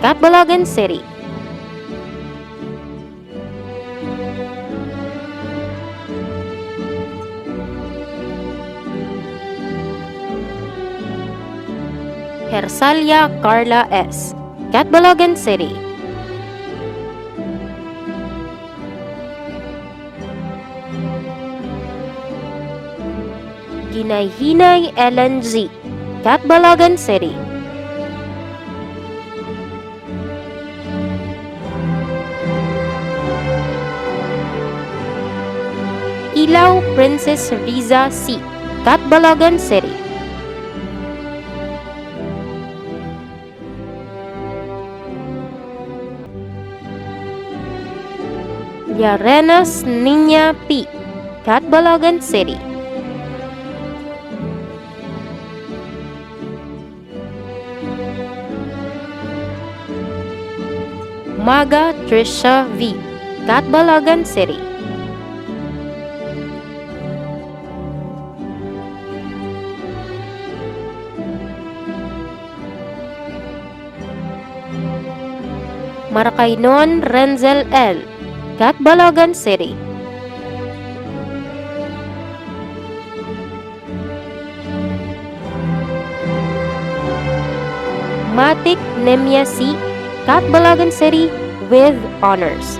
Catbalogan City. Hersalia Carla S, Catbalogan City. Ginay-Hinay Ellen G, Catbalogan City. Ilaw Princess Riza C, Catbalogan City. Yarenas Niña P, Catbalogan City. Maga Trisha V, Catbalogan City. Maracaynon Renzel L, Catbalogan City. Matic Nemia C, Catbalogan City with honors.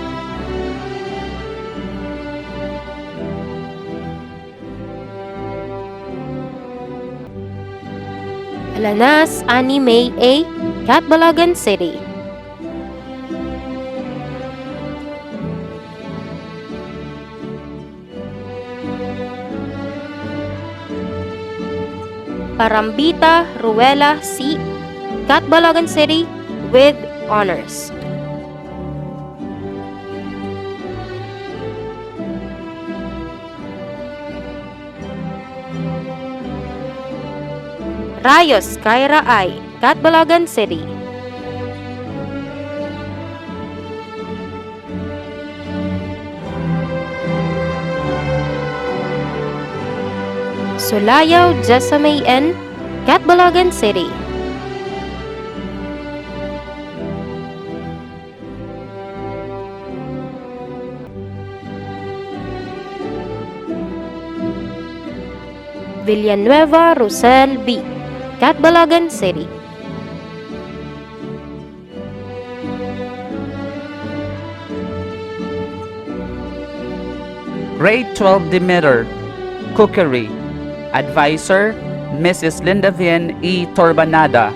Alanas Ani May A, Catbalogan City. Parambita Ruela C, Catbalogan City with honors. Rayos Kyra I, Catbalogan City. Sulayaw Jessamay N, Catbalogan City. Villanueva Rosel B, Catbalogan City. Grade 12 Demeter, Cookery. Advisor, Mrs. Linda Vian E. Torbanada.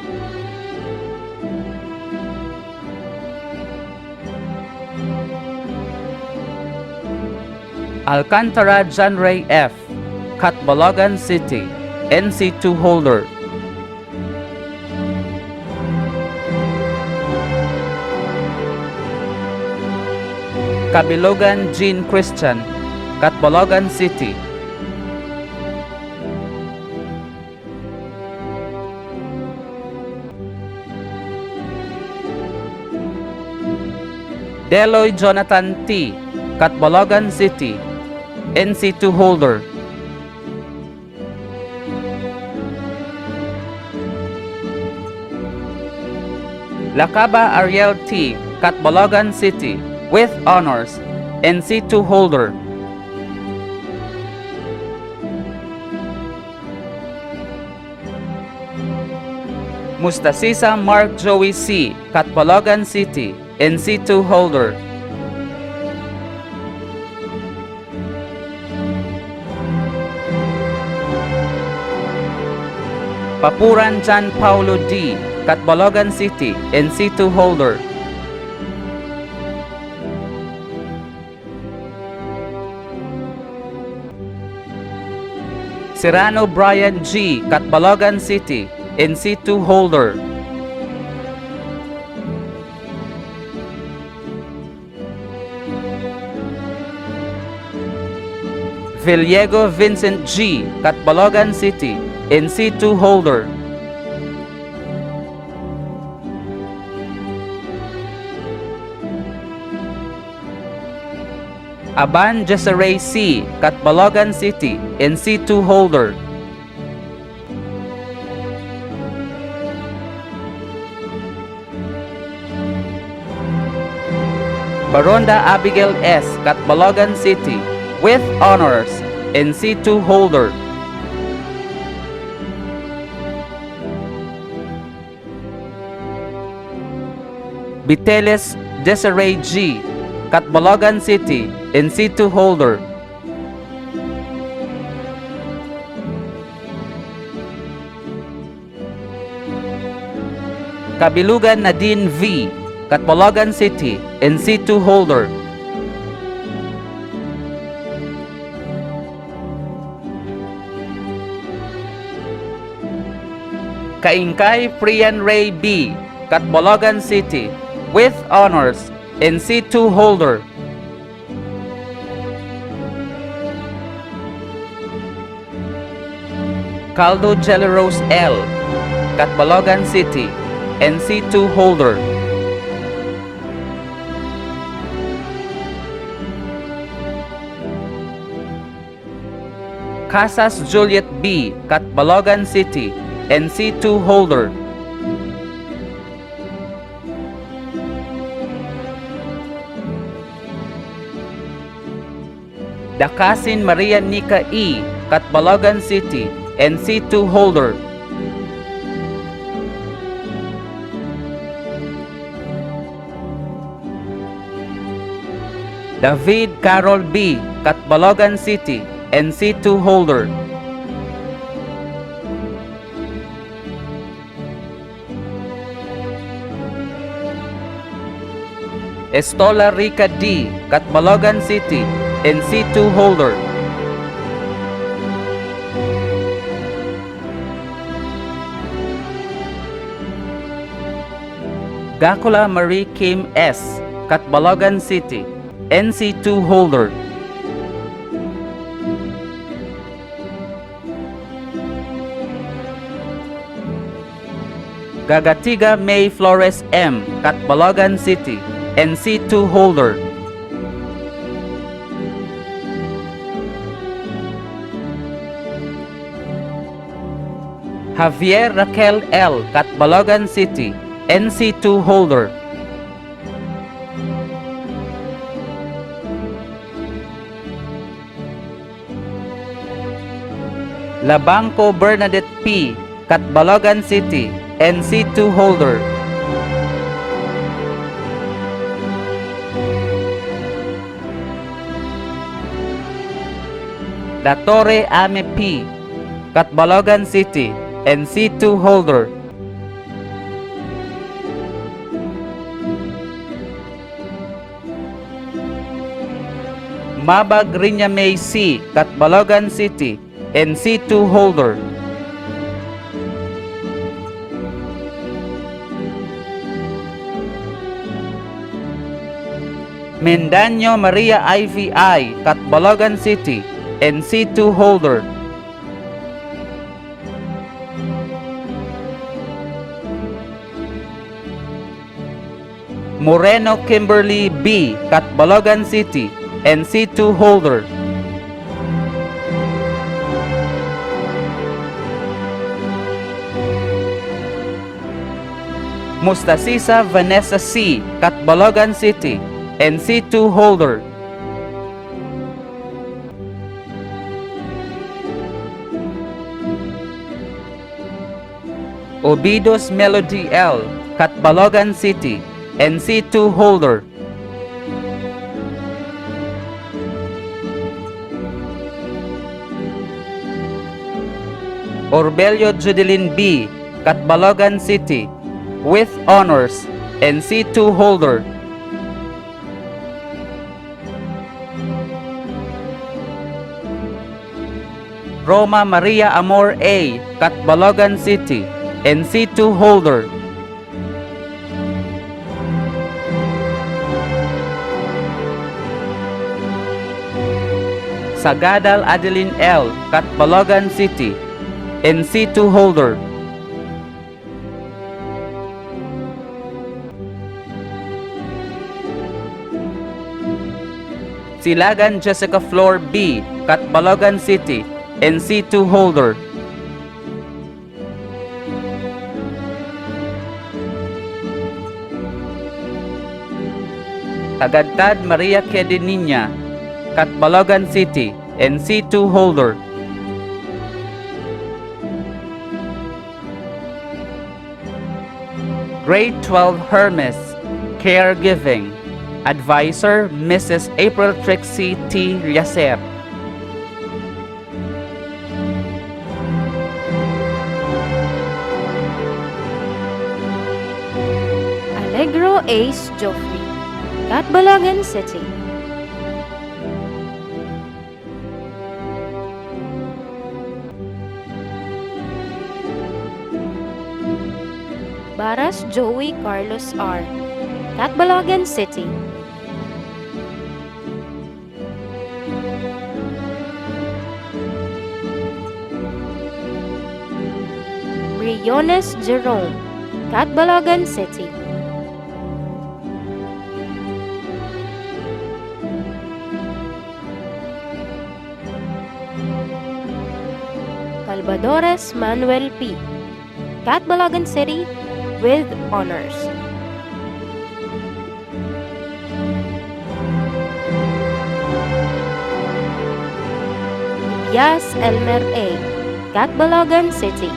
Alcantara John Ray F, Catbalogan City, NC2 holder. Kabilogan Jean Christian, Catbalogan City. Deloy Jonathan T, Catbalogan City, NC2 holder. Lakaba Ariel T, Catbalogan City, with honors, NC2 holder. Mustasisa Mark Joey C, Catbalogan City, NC2 holder. Papuran John Paulo D, Catbalogan City, NC2 holder. Serrano Brian G, Catbalogan City, NC2 holder. Villego Vincent G, Catbalogan City, NC2 holder. Aban Jesseray C, Catbalogan City, NC2 holder. Baronda Abigail S, Catbalogan City, with honors, NC2 holder. Biteles Desiree G, Catbalogan City, NC2 holder. Kabilugan Nadine V, Catbalogan City, NC2 holder. Kaingkay Priyan Ray B, Catbalogan City, with honors, NC2 holder. Caldo Jelleros L, Catbalogan City, NC2 holder. Casas Juliet B, Catbalogan City, NC2 holder. Dakasin Maria Nika E, Catbalogan City, NC2 holder. David Carol B, Catbalogan City, NC2 holder. Estola Rica D, Catbalogan City, NC2 holder. Gakula Marie Kim S, Catbalogan City, NC2 holder. Gagatiga May Flores M, Catbalogan City, NC2 holder. Javier Raquel L, Catbalogan City, NC2 holder. Labanco Bernadette P, Catbalogan City, NC2 holder. La Torre Ame P, Catbalogan City, NC2 holder. Mabag Rinya May C, Catbalogan City, NC2 holder. Mendaño Maria IVI, Catbalogan City, NC2 holder. Moreno Kimberly B, Catbalogan City, NC2 holder. Mustasisa Vanessa C, Catbalogan City, NC2 holder. Obidos Melody L, Catbalogan City, NC2 holder. Orbelio Judeline B, Catbalogan City, with honors, NC2 holder. Roma Maria Amor A, Catbalogan City, NC2 holder. Sagadal Adeline L, Catbalogan City, NC2 holder. Silagan Jessica Flor B, Catbalogan City, NC2 holder. Tagantad Maria Kedeninya, Catbalogan City, NC2 holder. Grade 12 Hermes, Caregiving. Advisor, Mrs. April Trixie T. Llacer. Allegro Ace Joffrey, Catbalogan City. Baras Joey Carlos R, Catbalogan City. Briones Jerome, Catbalogan City. Calvadores Manuel P, Catbalogan City, with honors. Yas Elmer A, Catbalogan City.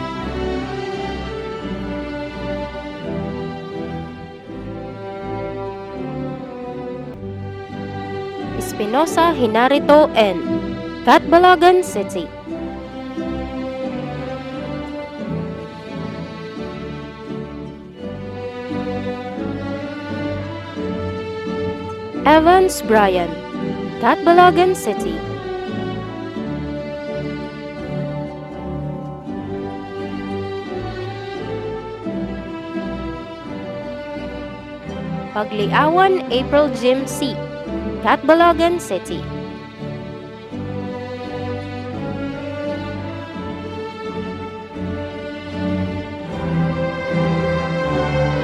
Espinosa Hinarito N, Catbalogan City. Evans Brian, Catbalogan City. Pagliawan April Jim C., Catbalogan City.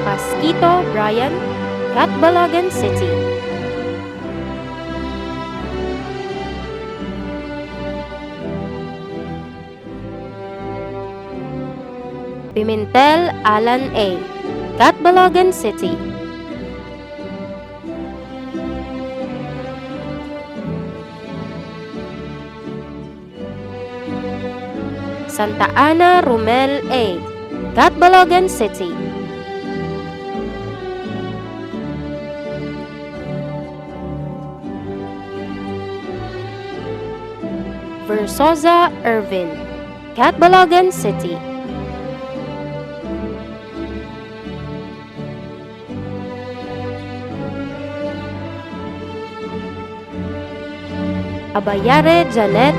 Pasquito Brian, Catbalogan City. Pimentel Alan A., Catbalogan City. Santa Ana Romel A., Catbalogan City. Versosa Irvin, Catbalogan City. Abayare Janet,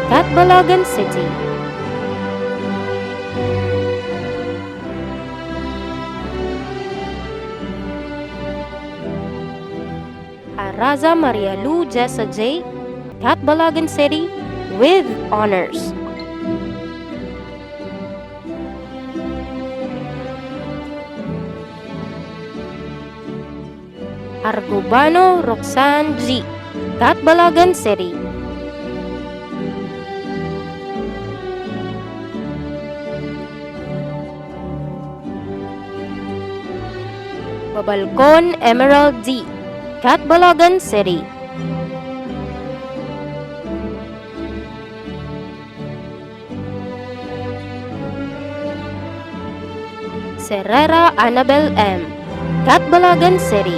Catbalogan City. Araza Maria Lu Jessa J., Catbalogan City, with honors. Argubano Roxanne G., Catbalogan City. Babalcon Emerald D., Catbalogan City. Serrera Annabel M., Catbalogan City.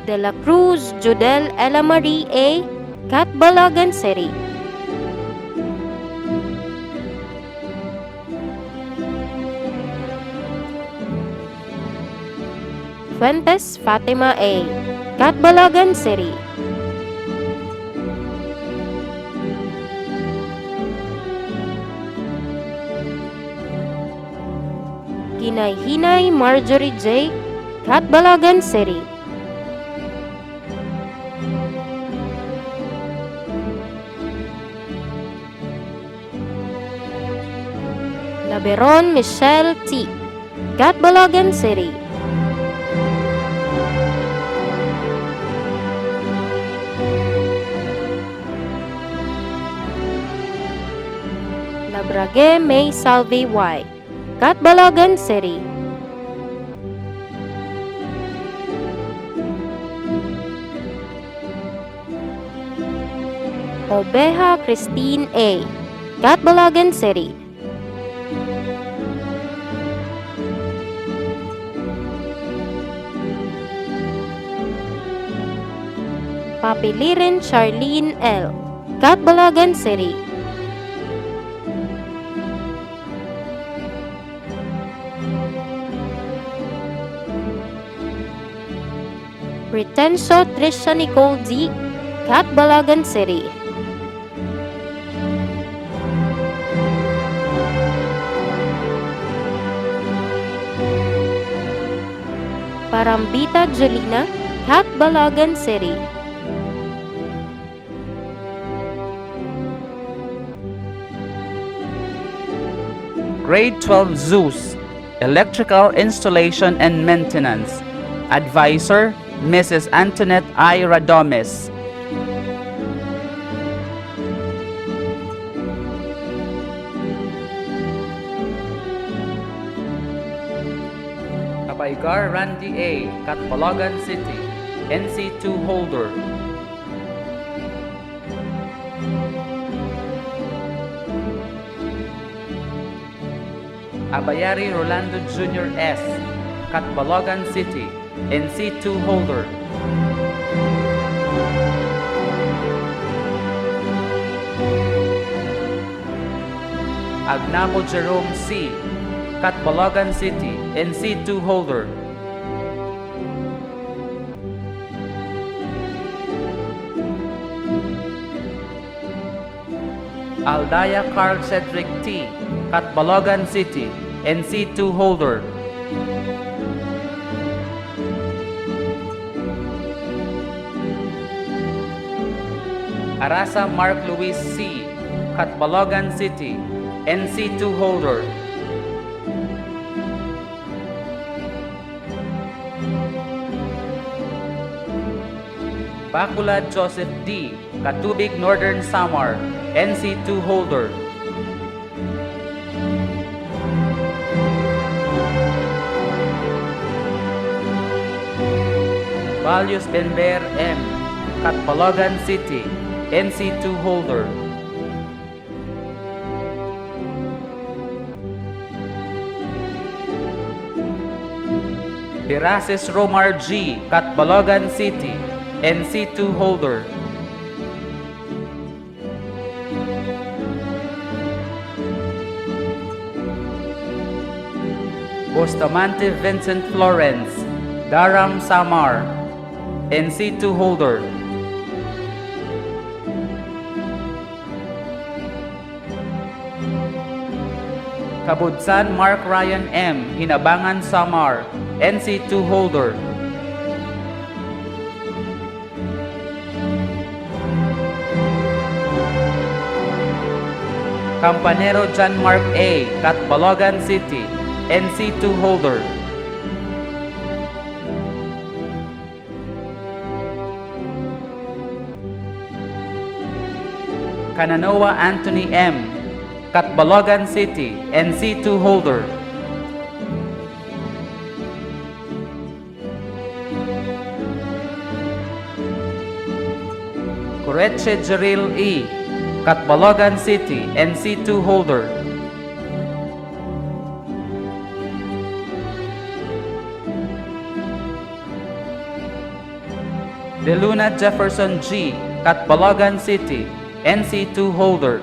De la Cruz Judel Ella Marie A., Catbalogan City. Fuentes Fatima A., Catbalogan City. Hinay-Hinay Marjorie J., Catbalogan City. Laberon Michelle T., Catbalogan City. Labrague May Salvi Y., Catbalogan City. Obeja Christine A., Catbalogan City. Papilirin Charlene L., Catbalogan City. Pretenso Trisha Nicole D., Catbalogan City. Parambita Julina, Catbalogan City. Grade 12 Zeus, Electrical Installation and Maintenance. Advisor, Mrs. Antoinette I. Radomes. Abaigar Randy A., Catbalogan City, NC2 holder. Abayari Rolando Jr. S., Catbalogan City, NC2 holder. Agnaco Jerome C., Catbalogan City, NC2 holder. Aldaya Carl Cedric T., Catbalogan City, NC2 holder. Arasa Mark Luis C., Catbalogan City, NC2 holder. Bacolod Joseph D., Katubig Northern Samar, NC2 holder. Valius Benber M., Catbalogan City, NC2 holder. Biraces Romar G., Catbalogan City, NC2 holder. Bustamante Vincent Florence, Daram Samar, NC2 holder. Kabudsan Mark Ryan M., Hinabangan Samar, NC2 holder. Campanero John Mark A., Catbalogan City, NC2 holder. Kananoa Anthony M., Catbalogan City, NC2 holder. Coreche Jeril E., Catbalogan City, NC2 holder. De Luna Jefferson G., Catbalogan City, NC2 holder.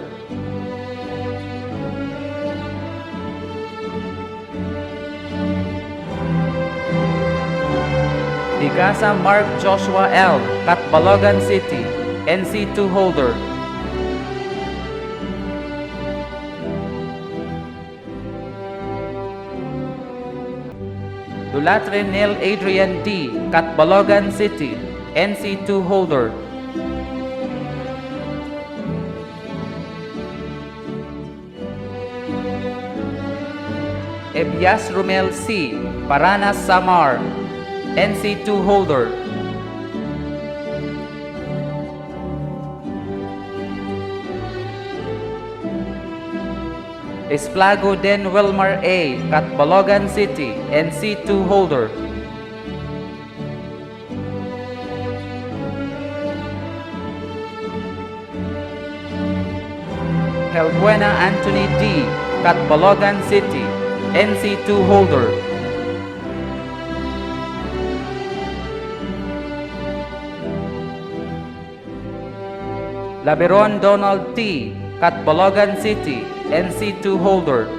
Digasa Mark Joshua L., Catbalogan City, NC2 holder. Dulatre Neil Adrian D., Catbalogan City, NC2 holder. Ebias Romel C., Paranas Samar, NC2 holder. Esplago Den Wilmar A., Catbalogan City, NC2 holder. Helbuena Anthony D., Catbalogan City, NC2 holder. Laberon Donald T., Catbalogan City, NC2 holder.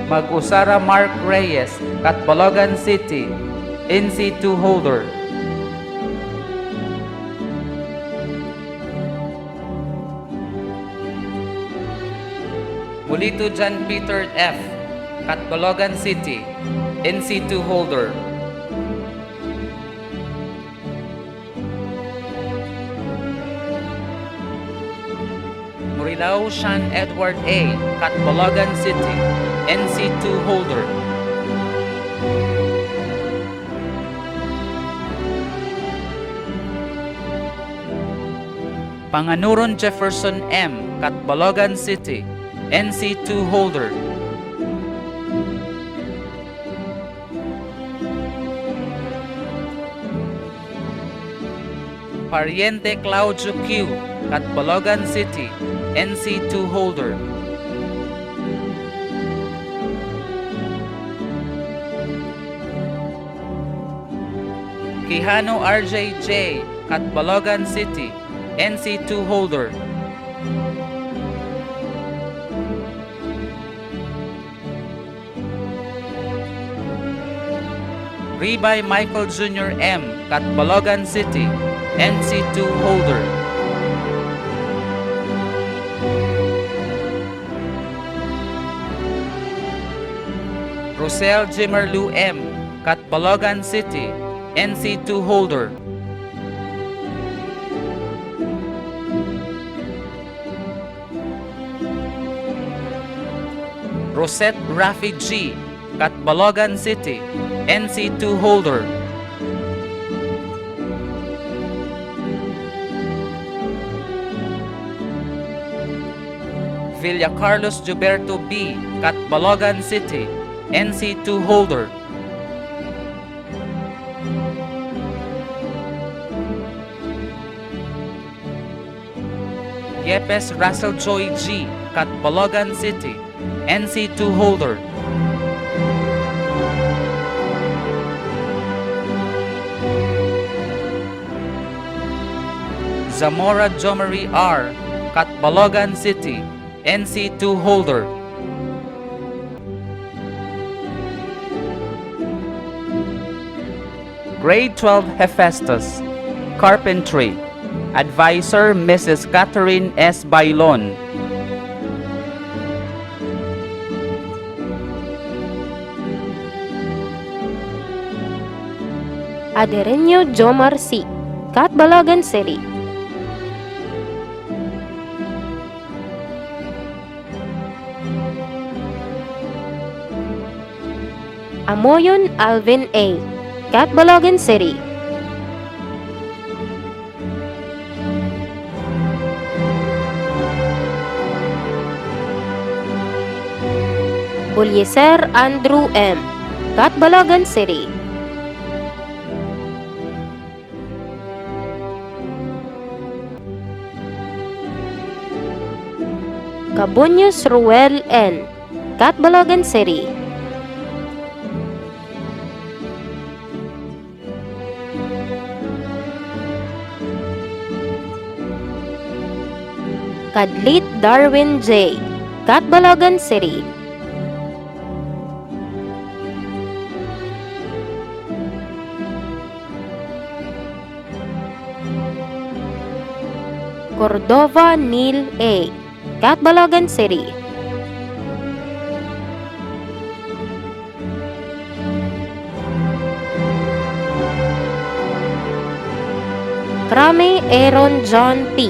Mag-Usara Mark Reyes, Catbalogan City, NC2 holder. Mulito John Peter F., Catbalogan City, NC2 holder. Murilao Sean Edward A., Catbalogan City, NC2 holder. Panganuron Jefferson M., Catbalogan City, NC2 holder. Pariente Claudio Q., Catbalogan City, NC2 holder. Quijano RJJ, Catbalogan City, NC2 holder. Ribay Michael Jr. M, Catbalogan City, NC2 holder. Rosel Jimerlu M, Catbalogan City, NC2 holder. Rosette Rafi G, Catbalogan City, NC2 holder. Villa Carlos Gilberto B, Catbalogan City, NC2 holder. Yepes Russell Joy G, Catbalogan City, NC2 holder. Zamora Jomari R, Catbalogan City, NC2 holder. Grade 12 Hephaestus, Carpentry. Advisor Mrs. Catherine S. Bailon. Adereño Jomar C, Catbalogan City. Amoyon Alvin A, Catbalogan City. Bulyeser Andrew M, Catbalogan City. Cabonyos Ruel N, Catbalogan City. Kadlit Darwin J, Catbalogan City. Cordova Neil A, Catbalogan City. Krame Aaron John P,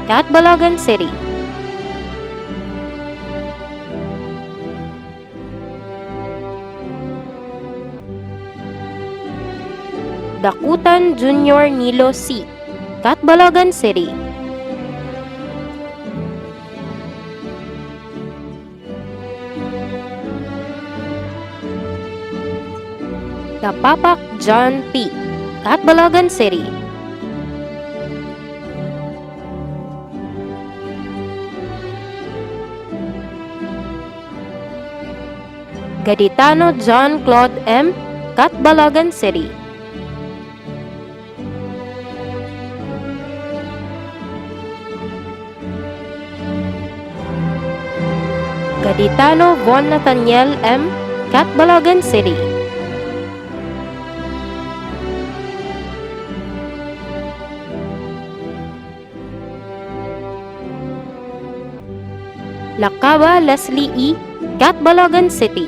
Catbalogan City. Dakutan Junior Nilo C, Catbalogan City. Dapapak John P, Catbalogan City. Gaditano John Claude M, Catbalogan City. Gaditano Von Nathaniel M, Catbalogan City. Lakaba Leslie E, Catbalogan City.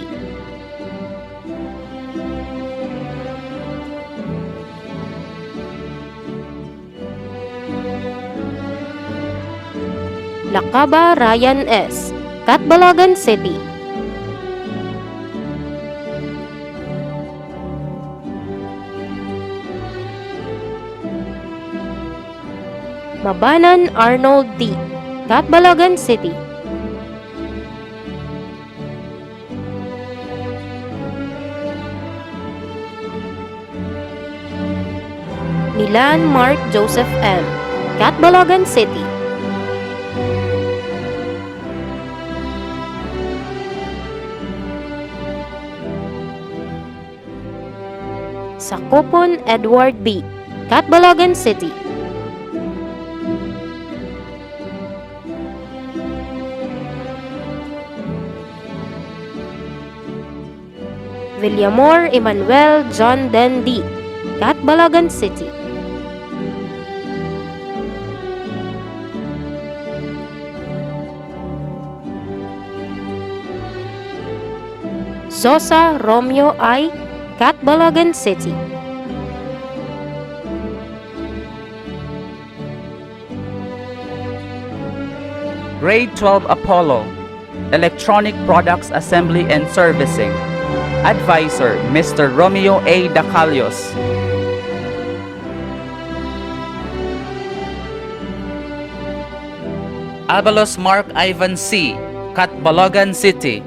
Lakaba Ryan S, Catbalogan City. Mabanan Arnold D, Catbalogan City. Milan Mark Joseph M, Catbalogan City. Sakupon Edward B., Catbalogan City. Villamor Emmanuel John Den D., Catbalogan City. Zosa Romeo I., Catbalogan City. Grade 12 Apollo, Electronic Products Assembly and Servicing. Advisor, Mr. Romeo A. Dacalios. Abalos Mark Ivan C., Catbalogan City.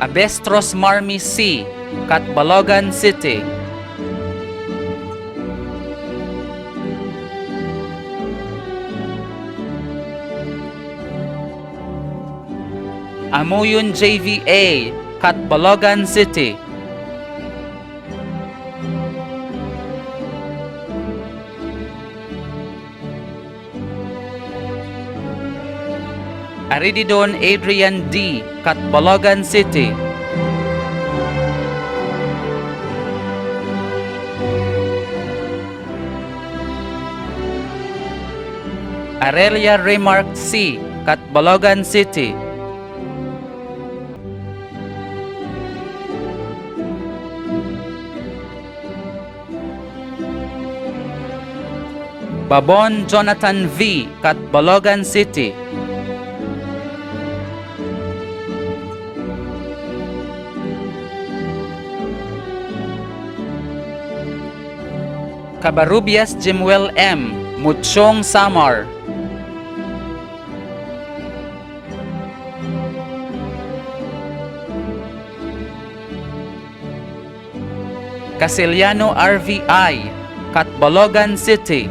Abestros Marmi C., Catbalogan City. Amuyon JVA, Catbalogan City. Arididon Adrian D., Catbalogan City. Aurelia Remark C., Catbalogan City. Babon Jonathan V., Catbalogan City. Cabarubias Jimuel M., Muchong Samar. Casiliano RVI, Catbalogan City.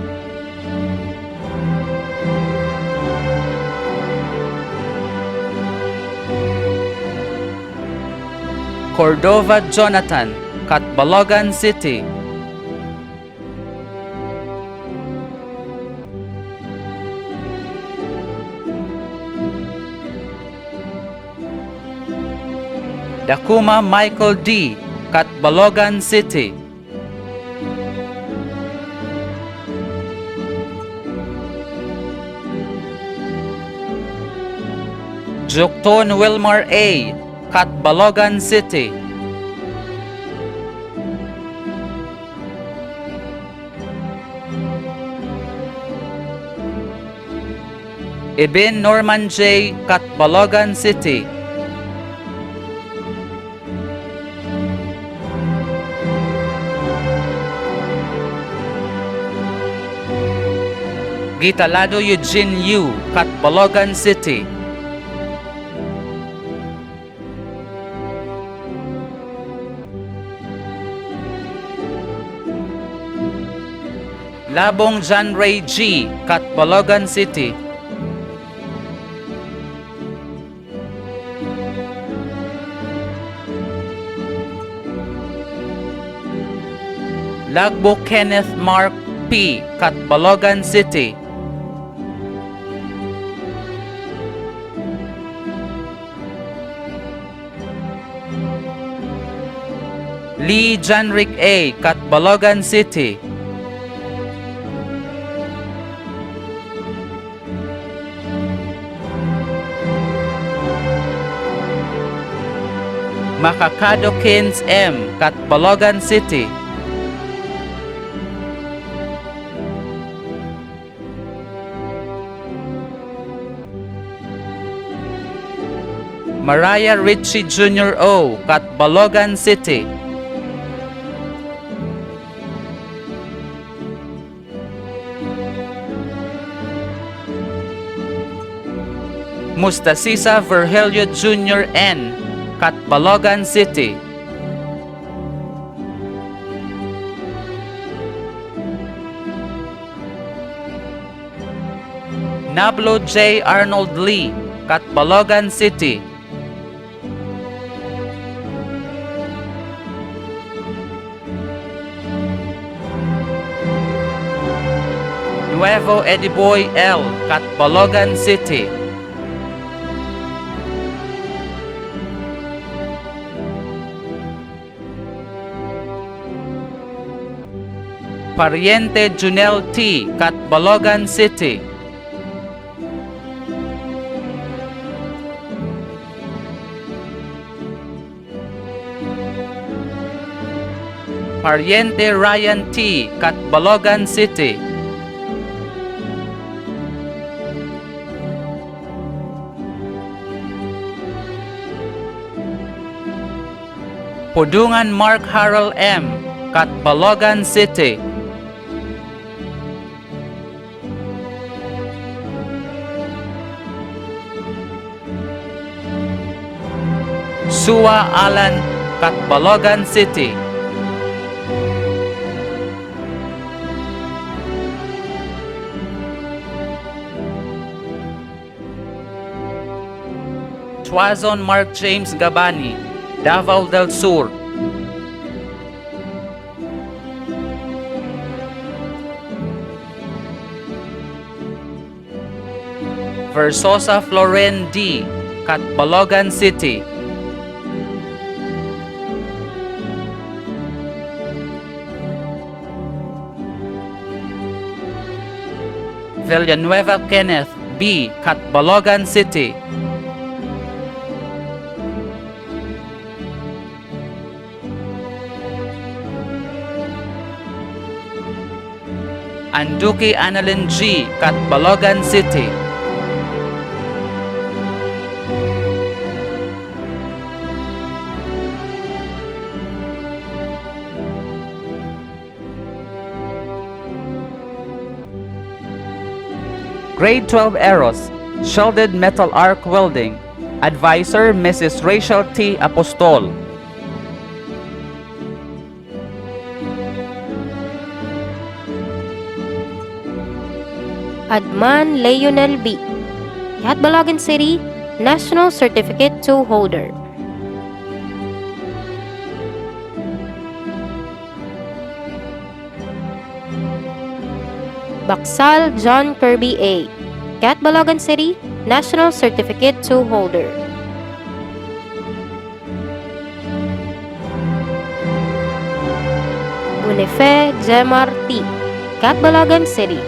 Cordova Jonathan, Catbalogan City. Dakuma Michael D., Catbalogan City. Jokton Wilmar A., Catbalogan City. Ibin Norman J., Catbalogan City. Gitalado Eugene U., Catbalogan City. Labong John Ray G., Catbalogan City. Lagbo Kenneth Mark P., Catbalogan City. Lee Janrick A., Catbalogan City. Makakado Kins M., Catbalogan City. Mariah Ritchie Jr. O., Catbalogan City. Mustasisa Virgilio Jr. N., Catbalogan City. Nablo J. Arnold Lee, Catbalogan City. Nuevo Ediboy L, Catbalogan City. Pariente Junel T, Catbalogan City. Pariente Ryan T, Catbalogan City. Pudungan Mark Harold M, Catbalogan City. Sua Alan, Catbalogan City. Tuazon Mark James Gabani, Davao del Sur. Versosa Floren D, Catbalogan City. Villanueva Kenneth B, Catbalogan City. Anduki Annalyn G, Catbalogan City. Grade 12 Eros, Shielded Metal Arc Welding. Advisor Mrs. Rachel T. Apostol. Adman Leonel B, Catbalogan City, National Certificate 2 holder. Baksal John Kirby A, Catbalogan City, National Certificate 2 holder. Bunife Jemar T, Catbalogan City.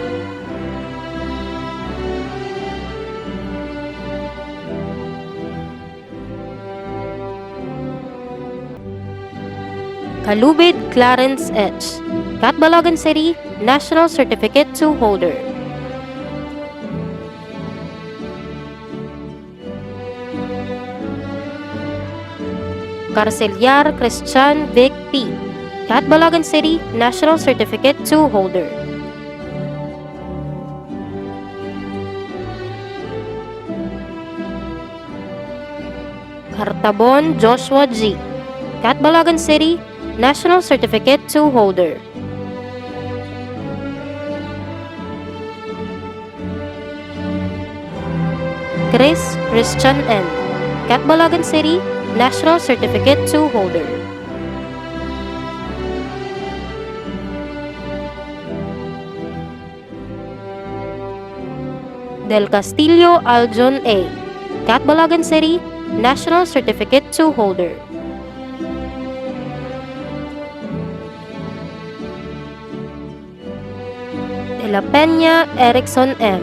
Kalubid Clarence H, Catbalogan City, National Certificate 2 holder. Carceliar Christian Vic P, Catbalogan City, National Certificate 2 holder. Cartabon Joshua G, Catbalogan City, National Certificate 2 holder. Chris Christian N, Catbalogan City, National Certificate 2 holder. Del Castillo Aljon A, Catbalogan City, National Certificate 2 holder. De La Peña Erickson M,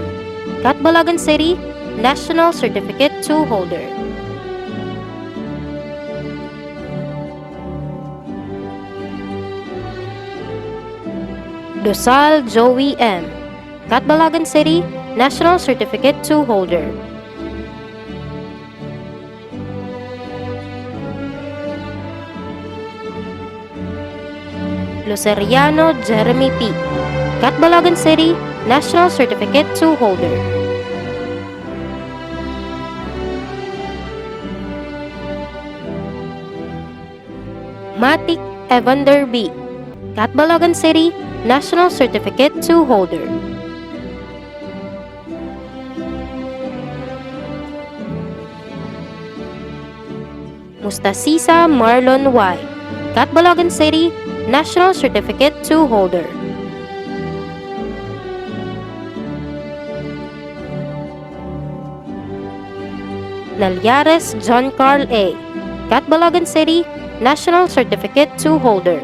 Catbalogan City, National Certificate 2 holder. Dosal Joey M, Catbalogan City, National Certificate 2 holder. Luceriano Jeremy P, Catbalogan City, National Certificate 2 holder. Matic Evander B, Catbalogan City, National Certificate 2 holder. Mustasisa Marlon Y., Catbalogan City, National Certificate 2 holder. Nalyares John Carl A., Catbalogan City, National Certificate 2 holder.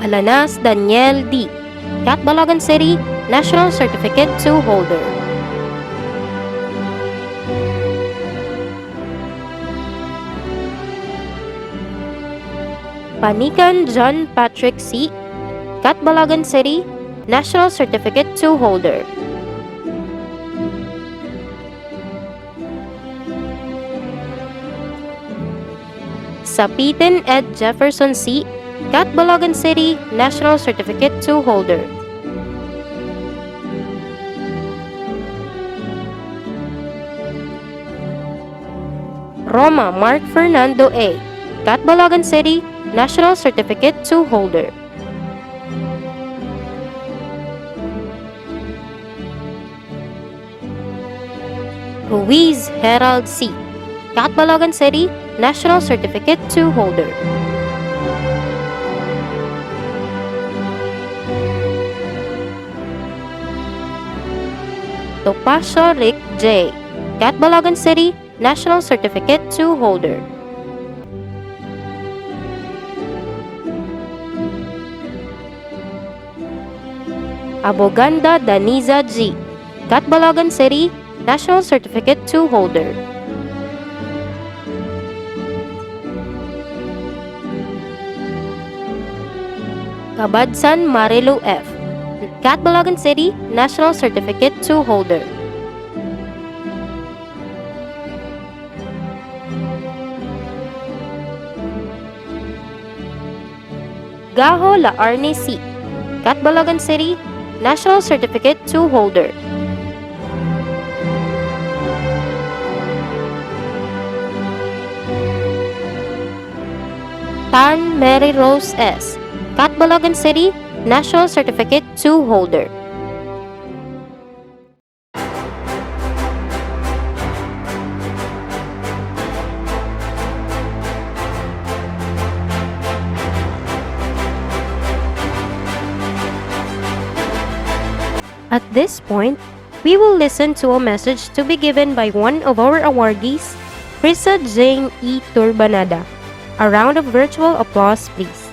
Alanas Daniel D., Catbalogan City, National Certificate 2 holder. Panikan John Patrick C., Catbalogan City, National Certificate 2 holder. Sapitin Ed Jefferson C., Catbalogan City, National Certificate 2 holder. Roma Mark Fernando A., Catbalogan City, National Certificate 2 holder. Ruiz Herald C., Catbalogan City, National Certificate 2 holder. Topacio Rick J., Catbalogan City, National Certificate 2 holder. Aboganda Daniza G., Catbalogan City, National Certificate 2 holder. Kabadsan Marilu F., Catbalogan City, National Certificate 2 holder. Gaho La Arne C., Catbalogan City, National Certificate 2 holder. Tan Mary Rose S., Catbalogan City, National Certificate 2 holder. At this point, we will listen to a message to be given by one of our awardees, Risa Jane E. Turbanada. A round of virtual applause, please.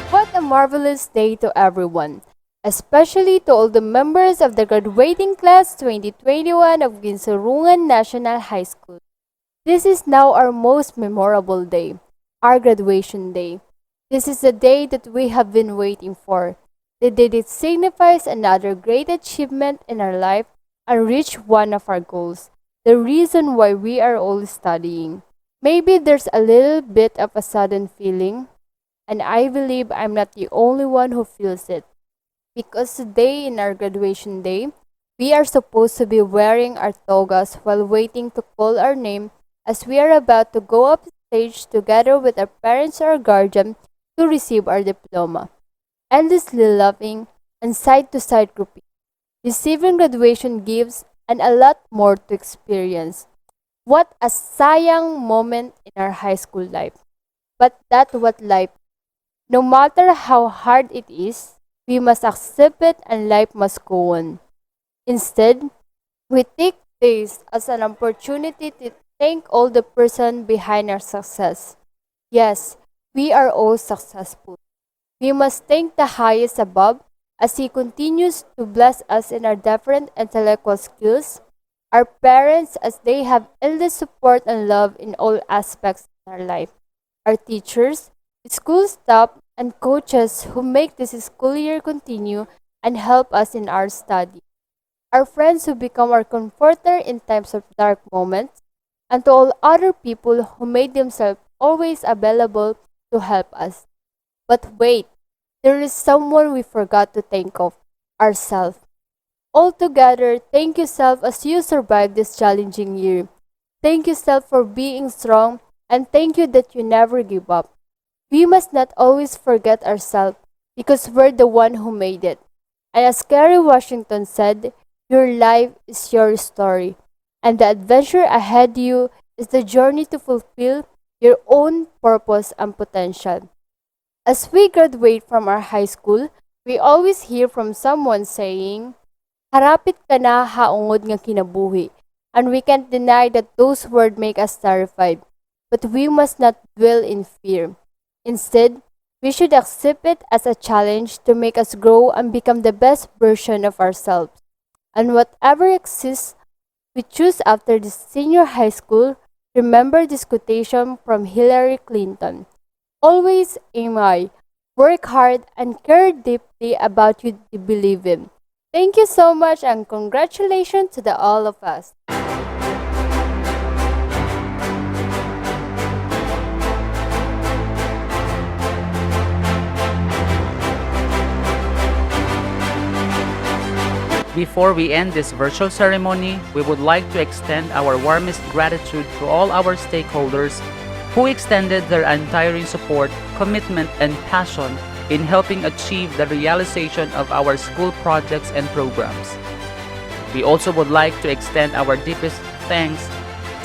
What a marvelous day to everyone, especially to all the members of the graduating class 2021 of Ginsurungan National High School. This is now our most memorable day, our graduation day. This is the day that we have been waiting for. The day that signifies another great achievement in our life and reach one of our goals, the reason why we are all studying. Maybe there's a little bit of a sudden feeling, and I believe I'm not the only one who feels it. Because today, in our graduation day, we are supposed to be wearing our togas while waiting to call our name as we are about to go up stage together with our parents or guardian to receive our diploma. Endlessly laughing and side-to-side grouping. Receiving graduation gifts and a lot more to experience. What a sayang moment in our high school life. But that's what life. No matter how hard it is, we must accept it and life must go on. Instead, we take this as an opportunity to thank all the person behind our success. Yes, we are all successful. We must thank the highest above as He continues to bless us in our different intellectual skills, our parents as they have endless support and love in all aspects of our life, our teachers, school staff, and coaches who make this school year continue and help us in our study, our friends who become our comforter in times of dark moments, and to all other people who made themselves always available to help us. But wait, there is someone we forgot to thank of, ourselves. Altogether, thank you self as you survived this challenging year. Thank you self for being strong and thank you that you never give up. We must not always forget ourselves because we're the one who made it. And as Kerry Washington said, your life is your story, and the adventure ahead you is the journey to fulfill your own purpose and potential. As we graduate from our high school, we always hear from someone saying, harapit ka na haungod nga kinabuhi. And we can't deny that those words make us terrified. But we must not dwell in fear. Instead, we should accept it as a challenge to make us grow and become the best version of ourselves. And whatever exists we choose after the senior high school, remember this quotation from Hillary Clinton. Always aim high, work hard, and care deeply about what you believe in. Thank you so much and congratulations to all of us. Before we end this virtual ceremony, we would like to extend our warmest gratitude to all our stakeholders who extended their untiring support, commitment, and passion in helping achieve the realization of our school projects and programs. We also would like to extend our deepest thanks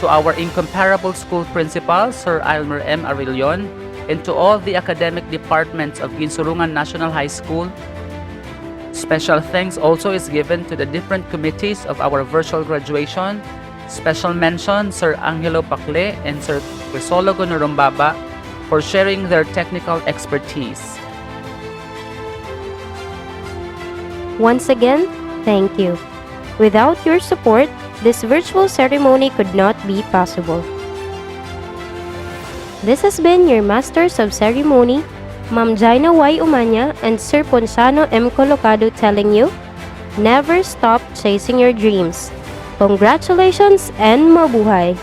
to our incomparable school principal, Sir Aylmer M. Arillon, and to all the academic departments of Ginsurungan National High School. Special thanks also is given to the different committees of our virtual graduation. Special mention Sir Angelo Pacle and Sir Crisologo Norumbaba for sharing their technical expertise. Once again, thank you. Without your support, this virtual ceremony could not be possible. This has been your Masters of Ceremony, Ma'am Jaina Y. Umanya and Sir Ponsano M. Colocado telling you, never stop chasing your dreams. Congratulations and mabuhay!